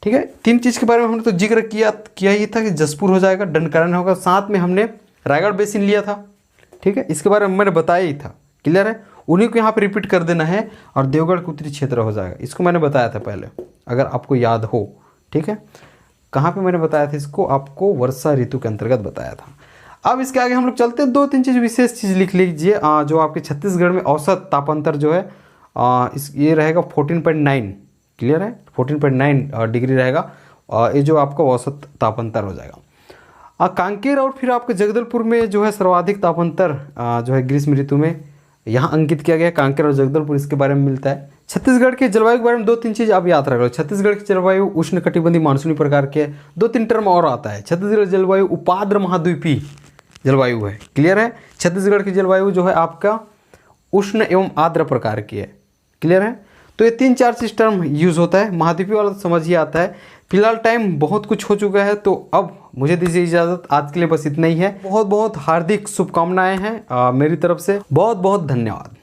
ठीक है। 3 चीज़ के बारे में हमने तो जिक्र किया ही था कि जसपुर हो जाएगा, दंडकारण्य होगा, साथ में हमने रायगढ़ बेसिन लिया था, ठीक है, इसके बारे में मैंने बताया ही था, क्लियर है, उन्हीं को यहाँ पे रिपीट कर देना है, और देवगढ़ का उत्तरी क्षेत्र हो जाएगा, इसको मैंने बताया था पहले, अगर आपको याद हो, ठीक है। कहाँ पे मैंने बताया था इसको, आपको वर्षा ऋतु के अंतर्गत बताया था। अब इसके आगे हम लोग चलते हैं, 2-3 चीज़ विशेष चीज़ लिख लीजिए, जो आपके छत्तीसगढ़ में औसत तापांतर जो है ये रहेगा 14.9, क्लियर है, 14.9 डिग्री रहेगा, ये जो आपका औसत तापांतर हो जाएगा। कांकेर और फिर आपके जगदलपुर में जो है सर्वाधिक तापांतर जो है ग्रीष्म ऋतु में यहाँ अंकित किया गया, कांकेर और जगदलपुर इसके बारे में मिलता है। छत्तीसगढ़ के जलवायु के बारे में 2-3 चीज़ आप याद रख लो। छत्तीसगढ़ की जलवायु उष्ण कटिबंधीय मानसूनी प्रकार के, 2-3 टर्म और आता है। छत्तीसगढ़ जलवायु उपाद्र महाद्वीपीय जलवायु है, क्लियर है। छत्तीसगढ़ की जलवायु जो है आपका उष्ण एवं आर्द्र प्रकार की है, क्लियर है। तो ये 3-4 चीज टर्म यूज होता है, महाद्वीपीय वाला तो समझ ही आता है। फिलहाल टाइम बहुत कुछ हो चुका है, तो अब मुझे दीजिए इजाज़त, आज के लिए बस इतना ही है। बहुत बहुत हार्दिक शुभकामनाएं हैं मेरी तरफ से, बहुत बहुत धन्यवाद।